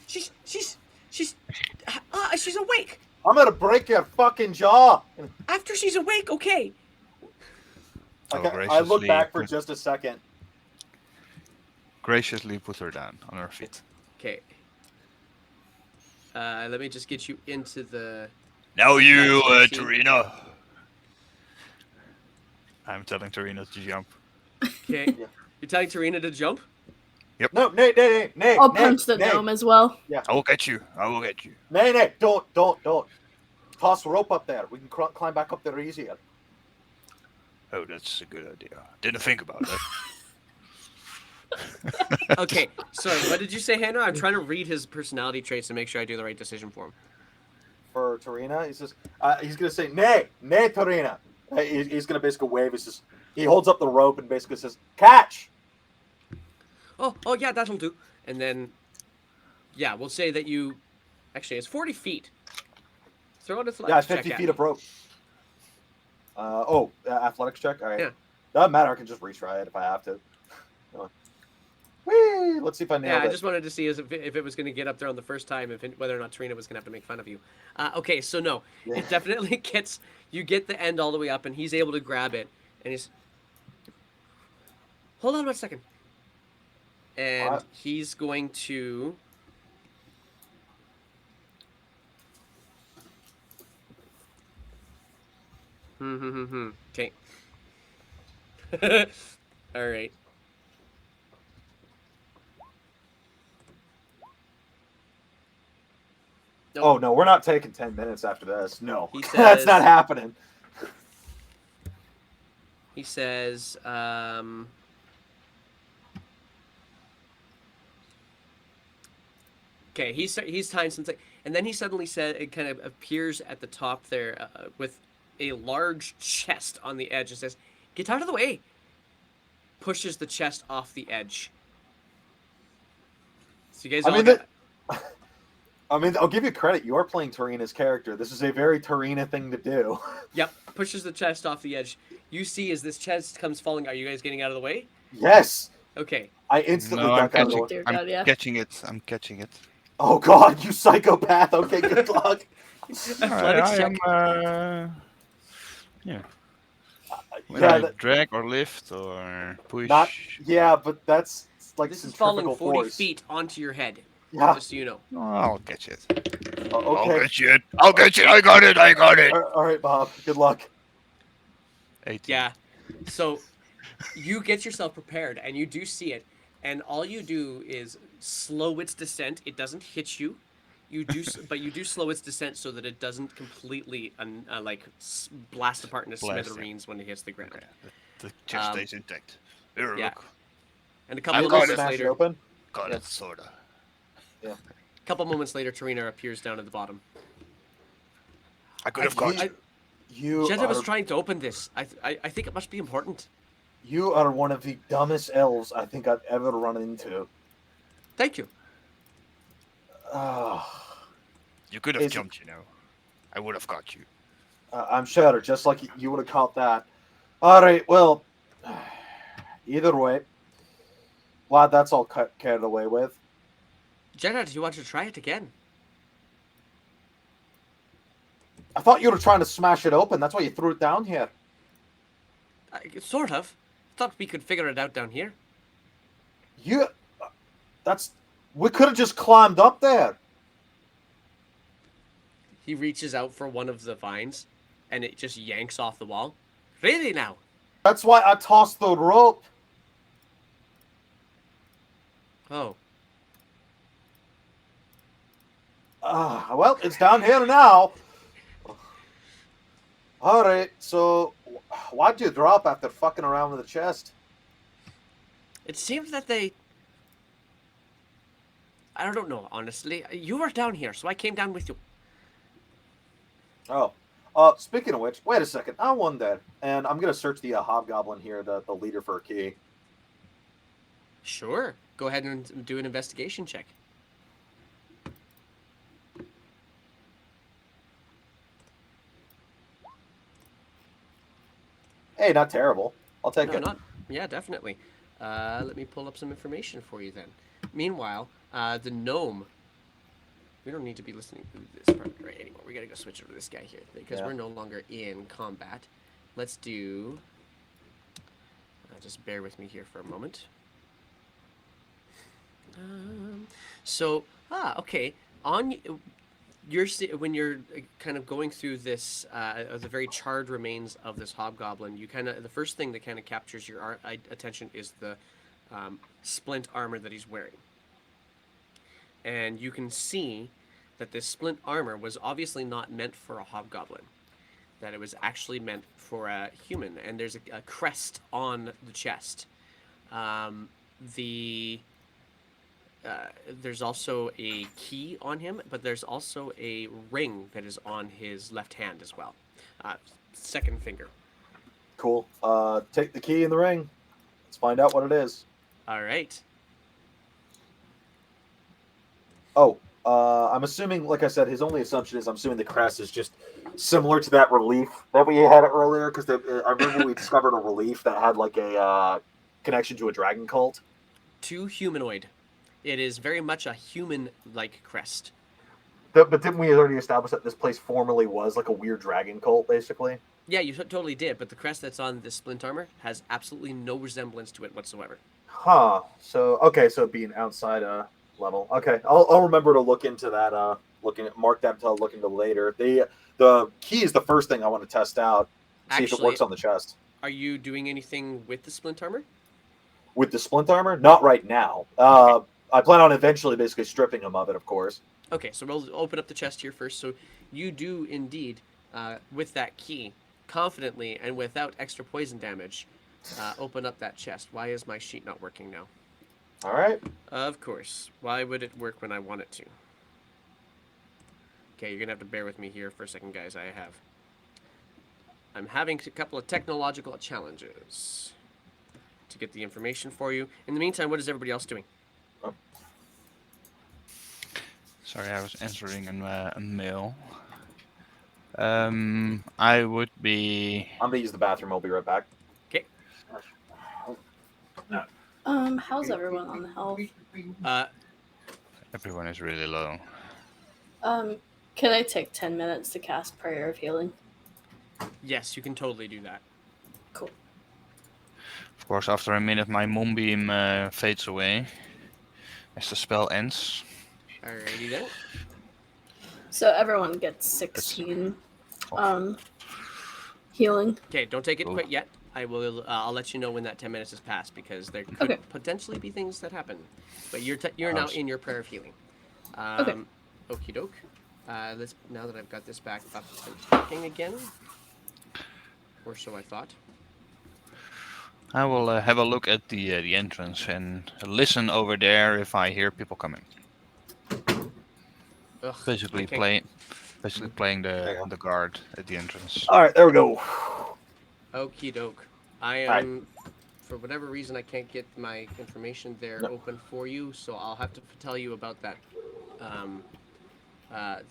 awake. I'm gonna break your fucking jaw. After she's awake, okay. Okay, I look back for just a second. Graciously put her down on her feet. Okay. Let me just get you into the. Now you, That's the scene. Tarina. I'm telling Tarina to jump. Okay. Yeah. You're telling Tarina to jump? No, nay. I'll punch the gnome as well. Yeah. I will get you. I will get you. Nay. Don't. Toss rope up there. We can climb back up there easier. Oh, that's a good idea. Didn't think about that. Okay. Sorry, what did you say, Hannah? I'm trying to read his personality traits to make sure I do the right decision for him. For Tarina, he says he's gonna say nay, Tarina. He's gonna basically wave. He holds up the rope and basically says, "Catch." Oh, yeah, that'll do. And then, yeah, we'll say that you. Actually, it's 40 feet. Throw an athletics check 50 at feet me. of rope. Athletics check. All right. Yeah. Doesn't matter. I can just retry it if I have to. Whee! Let's see if I nailed Yeah, it. I just wanted to see if it was going to get up there on the first time, whether or not Tarina was going to have to make fun of you. Okay, so no, Yeah. it definitely gets. You get the end all the way up, and he's able to grab it, and he's. Hold on 1 second. And What? he's going to. Okay. All right. Nope. Oh no, we're not taking 10 minutes after this. No, He that's says- not happening. He says, okay, he's tying something, and then he suddenly said it kind of appears at the top there with a large chest on the edge and says, "Get out of the way." Pushes the chest off the edge. So you guys I mean, I'll give you credit. You are playing Tarina's character. This is a very Tarina thing to do. Yep, pushes the chest off the edge. You see as this chest comes falling, are you guys getting out of the way? Yes, Okay. I instantly No, I'm duck out of the way. Dear God, yeah. catching it. I'm catching it. Oh God, you psychopath! Okay, good luck. Athletics I check. am, when Yeah, I drag or lift or push. but that's like This is falling centrifugal 40 force. feet onto your head. Yeah. Just so you know. Oh, I'll catch it. Okay. I'll catch it. I'll catch it. I got it. All right, Bob. Good luck. 18. Yeah. So you get yourself prepared and you do see it, and all you do is slow its descent. It doesn't hit you. But you do slow its descent so that it doesn't completely blast apart into Blast it. smithereens when it hits the ground. Okay. The chest stays intact. Here, yeah. look. And a You couple of just moments smash it later, open. Got Yeah. it, sorta. Tarina appears down at the bottom. I could have got You- you. You Jetta was are, trying to open this. I think it must be important. you are one of the dumbest elves I think I've ever run into. Thank you. You could have Is- jumped, you know. I would have got you. I'm sure, just like you would have caught that. All right, well, either way, glad that's all carried away with. Jetta, do you want to try it again? I thought you were trying to smash it open. That's why you threw it down here. Sort of. Thought we could figure it out down here. We could have just climbed up there. He reaches out for one of the vines, and it just yanks off the wall. Really now? That's why I tossed the rope. Oh. Well, it's down here now. All right, so why'd you drop after fucking around with the chest? It seems that they... I don't know, honestly. You were down here, so I came down with you. Oh. Speaking of which, wait a second. I wonder, and I'm going to search the hobgoblin here, the leader for a key. Sure. Go ahead and do an investigation check. Hey, not terrible. I'll take No, it. not... Yeah, definitely. Let me pull up some information for you then. Meanwhile, the gnome We don't need to be listening to this part right anymore. We gotta go switch over to this guy here because Yeah. we're no longer in combat. Let's do. Just bear with me here for a moment. Okay. On when you're kind of going through this, the very charred remains of this hobgoblin, the first thing that kind of captures your attention is the splint armor that he's wearing, and you can see that this splint armor was obviously not meant for a hobgoblin. That it was actually meant for a human, and there's a crest on the chest. Um, the There's also a key on him, but there's also a ring that is on his left hand as well. Second finger. Cool. Take the key in the ring. Let's find out what it is. All right. Oh, I'm assuming, like I said, his only assumption is I'm assuming the crest is just similar to that relief that we had earlier, because I remember we discovered a relief that had like a connection to a dragon cult. Too humanoid. It is very much a human-like crest. But didn't we already establish that this place formerly was like a weird dragon cult, basically? Yeah, you totally did, but the crest that's on this splint armor has absolutely no resemblance to it whatsoever. Huh. So okay, so being outside level. Okay, I'll remember to look into that. Mark that to look into later. The key is the first thing I want to test out. See if it Actually, works on the chest. Are you doing anything with the splint armor? With the splint armor, not right now. I plan on eventually basically stripping him of it, of course. Okay, so we'll open up the chest here first. So you do indeed, with that key, confidently and without extra poison damage, open up that chest. Why is my sheet not working now? All right. Of course. Why would it work when I want it to? Okay, you're gonna have to bear with me here for a second, guys. I'm having a couple of technological challenges to get the information for you. In the meantime, what is everybody else doing? Sorry, I was answering a mail. I would be. I'm gonna use the bathroom. I'll be right back. Okay. How's everyone on health? Everyone is really low. Can I take 10 minutes to cast Prayer of Healing? Yes, you can totally do that. Cool. Of course, after a minute, my moonbeam fades away as the spell ends. Alrighty then. So everyone gets 16 healing. Okay, don't take it Cool. quite yet. I'll let you know when that 10 minutes has passed because there could Okay. potentially be things that happen. But you're now in your prayer of healing. Okay. Okie doke. Now that I've got this back up and talking again, or so I thought. I will have a look at the entrance and listen over there if I hear people coming. Ugh, Basically okay. playing the guard at the entrance. All right, there we go. Okie doke. I Alright. am, for whatever reason, I can't get my information there No. open for you, so I'll have to tell you about that.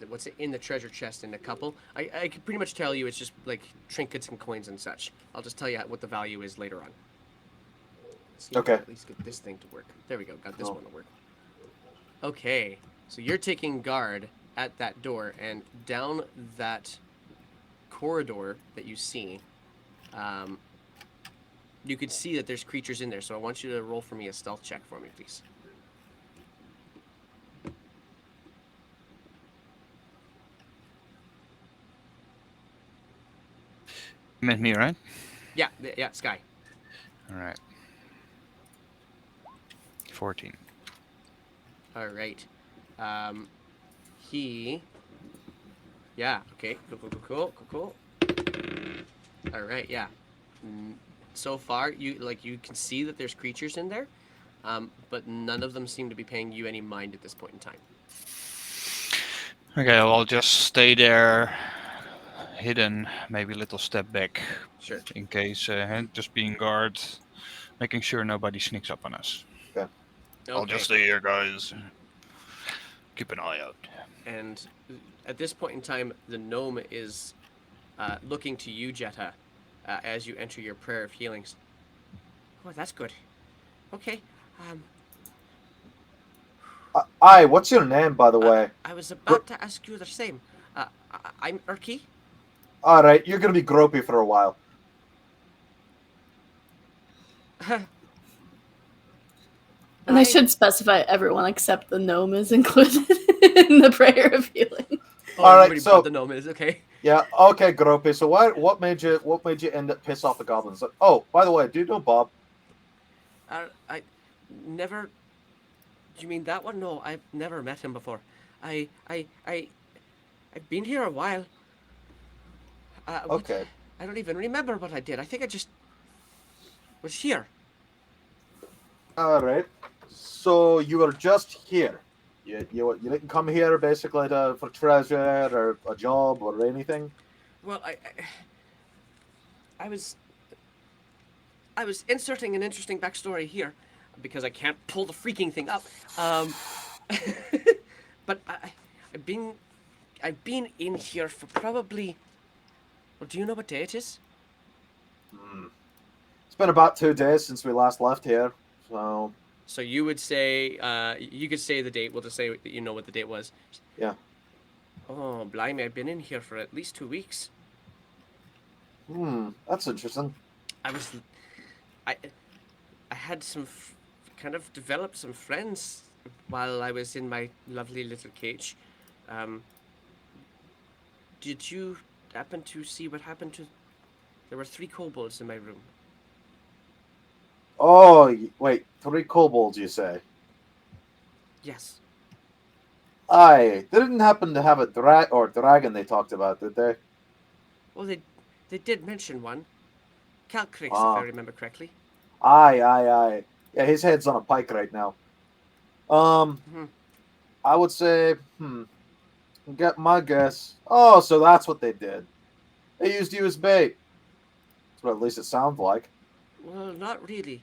What's in the treasure chest in a couple. I can pretty much tell you it's just like trinkets and coins and such. I'll just tell you what the value is later on. See if I Okay. can at least get this thing to work. There we go. Got this Oh. one to work. Okay, so you're taking guard at that door, and down that corridor that you see, you could see that there's creatures in there. So I want you to roll for me a stealth check for me, please. You meant me, right? Yeah, yeah, Sky. All right. 14. All right. Yeah. Okay. Cool. All right. Yeah. So far, you can see that there's creatures in there, but none of them seem to be paying you any mind at this point in time. Okay, well, I'll just stay there, hidden, maybe a little step back, Sure. in case, just being guard, making sure nobody sneaks up on us. Okay. I'll just stay here, guys. Keep an eye out. And at this point in time, the gnome is looking to you, Jetta, as you enter your prayer of healings. Oh, that's good. Okay. Aye, what's your name, by the way? I was about to ask you the same. I'm Erky. All right, you're gonna be gropey for a while. And I I should specify everyone except the gnome is included in the prayer of healing. Oh, All right, everybody so but the gnome is okay. yeah, okay, gropey. So what made you end up piss off the goblins? Oh, by the way, do you know Bob? I never. Do you mean that one? No, I've never met him before. I I I I've been here a while. What? Okay, I don't even remember what I did. I think I just was here. all right. So you were just here. You didn't come here basically for treasure or a job or anything. Well, I was I was inserting an interesting backstory here because I can't pull the freaking thing up. Um, but I've been I've been in here for probably. Well, do you know what day it is? Hmm. It's been about 2 days since we last left here. So So you would say you could say the date. We'll just say that you know what the date was. yeah. Oh, blimey! I've been in here for at least 2 weeks. That's interesting. I was I I had kind of developed some friends while I was in my lovely little cage. Um, did you happen to see what happened to? There were 3 kobolds in my room. Oh, wait, 3 kobolds, you say? Yes. Aye, they didn't happen to have a dragon they talked about, did they? Well, they did mention one. Calcrix, if Ah. I remember correctly. Aye. Yeah, his head's on a pike right now. Hmm. I would say, get my guess. Oh, so that's what they did. They used you as bait. That's what at least it sounds like. Well, not really.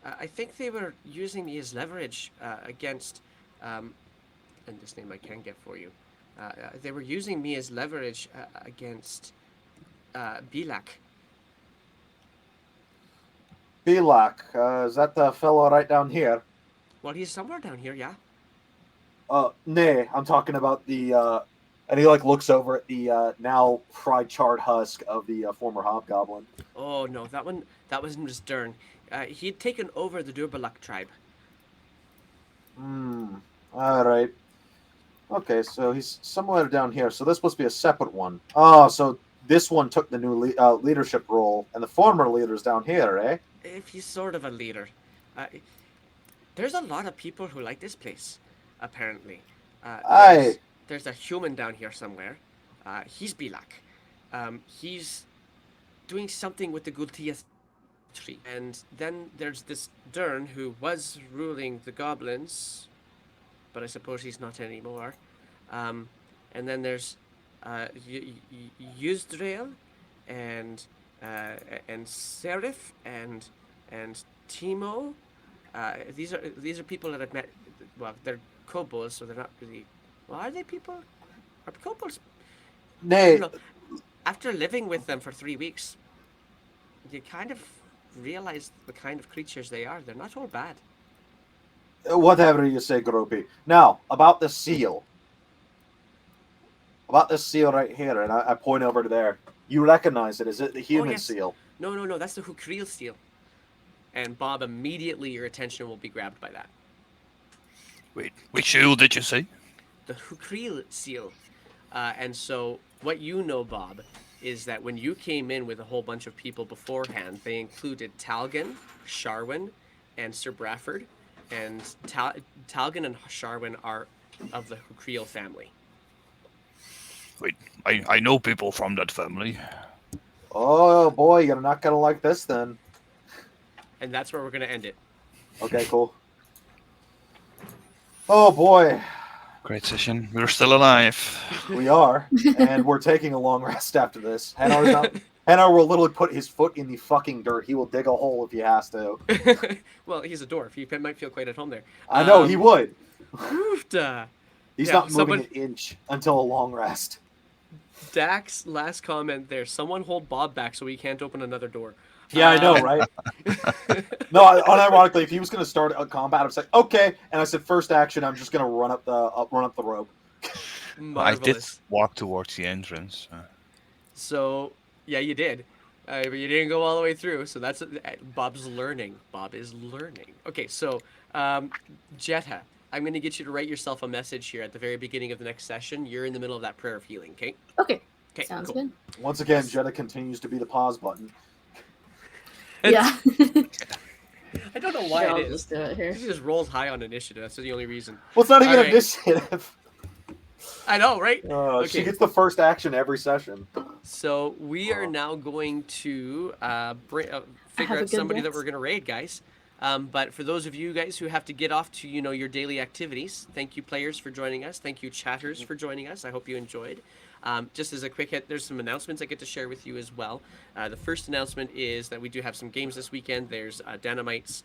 I think they were using me as leverage against, and this name I can get for you. They were using me as leverage against Bilak. Belak, is that the fellow right down here? Well, he's somewhere down here, yeah. Nay, I'm talking about and he like looks over at the now fried charred husk of the former hobgoblin. Oh no, that wasn't just Dern. He'd taken over the Durbalak tribe. All right. Okay, so he's somewhere down here. So this must be a separate one. Oh, so this one took the new leadership role, and the former leader's down here, eh? If he's sort of a leader. There's a lot of people who like this place, apparently. Aye. There's a human down here somewhere. He's Bilak. He's doing something with the Gultias tree. And then there's this Dern who was ruling the goblins, but I suppose he's not anymore. And then there's Yuzdrael and Serif and Timo. These are people that I've met. Well, they're kobolds, so they're not really. Well, are they people? Are kobolds? I Nay, don't know. After living with them for 3 weeks, you kind of realize the kind of creatures they are. They're not all bad. whatever you say, Gropey. Now, about the seal. About this seal right here, and I point over to there. You recognize it. Is it the human yes. seal? No, that's the Hukril seal. And Bob, immediately your attention will be grabbed by that. Wait, which seal did you say? The Hukril seal. And so, what you know, Bob, is that when you came in with a whole bunch of people beforehand, they included Talgan, Sharwin, and Sir Bradford. And Talgan and Sharwin are of the Hukril family. Wait, I know people from that family. Oh boy, you're not gonna like this then. And that's where we're going to end it. Okay, cool. Oh boy, Great session. We're still alive. we are, and we're taking a long rest after this. Hanar will literally put his foot in the fucking dirt. He will dig a hole if he has to. Well, he's a dwarf. He might feel quite at home there. I know he would. He's Yeah, not moving someone- an inch until a long rest. Dak's last comment there. Someone hold Bob back so he can't open another door. Yeah, I know, right? No, unironically, if he was going to start a combat, I was like, okay. And I said, first action, I'm just going to run up the rope. I did Marvelous. walk towards the entrance. So yeah, you did, but you didn't go all the way through. So that's Bob's learning. Bob is learning. Okay, so Jetta, I'm gonna get you to write yourself a message here at the very beginning of the next session. You're in the middle of that prayer of healing. Okay. Okay. Okay. Sounds Cool. good. Once again, Yes. Jetta continues to be the pause button. Yeah. I don't know why I'll it is. just do it here. She just rolls high on initiative. That's the only reason. Well, it's not even All right. initiative. I know, right? She Okay. gets the first action every session. So we are now going to figure Have a out good somebody that dance. we're going to raid, guys. But for those of you guys who have to get off to your daily activities, thank you players for joining us. Thank you chatters for joining us. I hope you enjoyed. Just as a quick hit, there's some announcements I get to share with you as well. The first announcement is that we do have some games this weekend. There's Dynamite's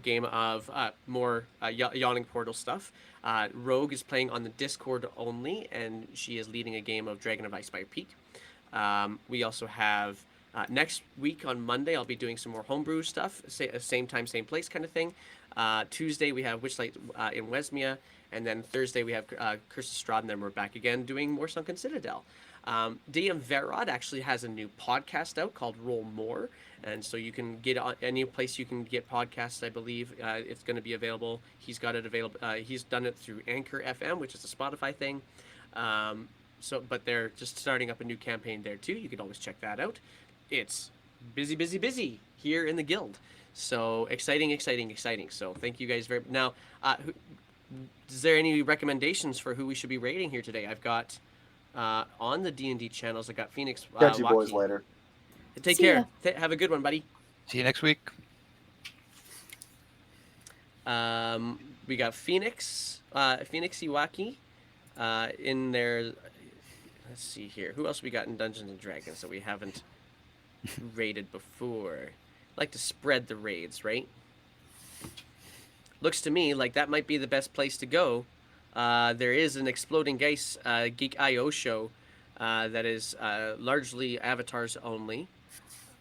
game of more Yawning Portal stuff. Rogue is playing on the Discord only, and she is leading a game of Dragon of Icespire Peak. We also have next week on Monday, I'll be doing some more homebrew stuff, same time, same place kind of thing. Tuesday, we have Witchlight in Wesmia, and then Thursday, we have Curse of Strahd, and then we're back again doing more Sunken Citadel. DM Verod actually has a new podcast out called Roll More, and so you can get on any place you can get podcasts. I believe it's going to be available. He's got it available. He's done it through Anchor FM, which is a Spotify thing. But they're just starting up a new campaign there too. You can always check that out. It's busy, busy, busy here in the guild. So exciting, exciting, exciting. So thank you guys very much. Now, is there any recommendations for who we should be rating here today? I've got on the D&D channels. I got Phoenix. Catch you boys Waki. later. Take See care. ya. Have a good one, buddy. See you next week. We got Phoenix, Phoenix Iwaki, in there. Let's see here. Who else we got in Dungeons and Dragons that we haven't raided before? Like to spread the raids, right? Looks to me like that might be the best place to go. There is an Exploding Geist Geek IO show that is largely avatars only.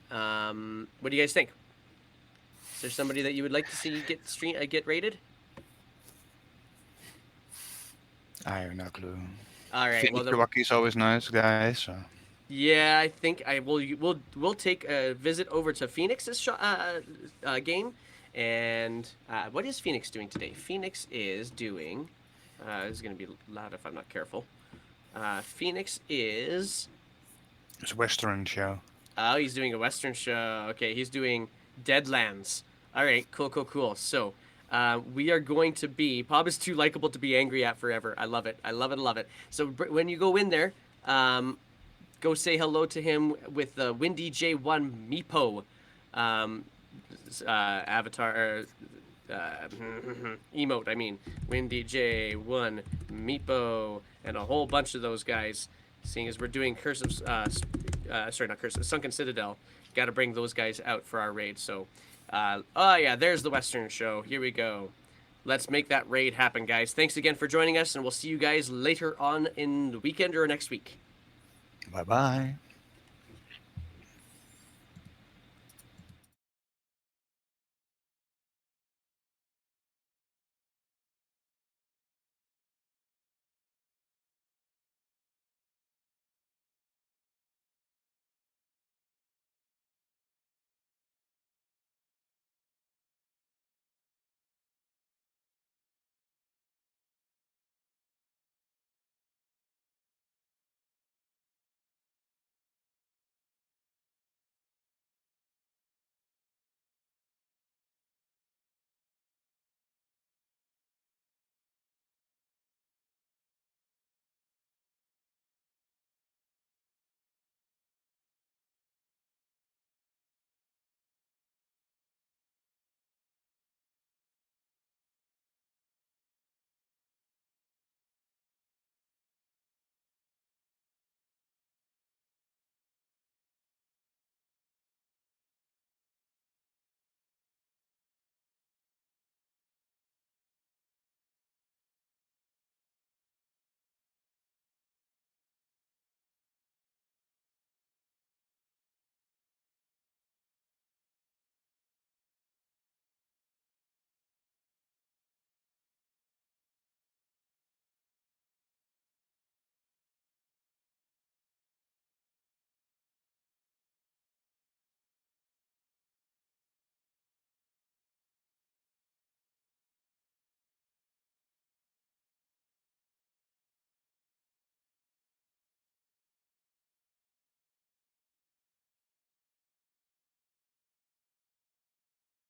What do you guys think? Is there somebody that you would like to see get rated? I have no clue. All right. Well, Waki's always nice, guys. So. yeah, I think I will. We'll take a visit over to Phoenix's game, and what is Phoenix doing today? Phoenix is doing. This is gonna be loud if I'm not careful. Phoenix is. It's a Western show. Oh, he's doing a Western show. Okay, he's doing Deadlands. All right, cool. So, we are going to be. Bob is too likable to be angry at forever. I love it. So when you go in there, go say hello to him with the Windy J1 Meepo avatar emote. I mean, Windy J1 Meepo and a whole bunch of those guys. Seeing as we're doing Sunken Citadel, got to bring those guys out for our raid. So, oh yeah, there's the Western show. Here we go. Let's make that raid happen, guys. Thanks again for joining us, and we'll see you guys later on in the weekend or next week. Bye-bye.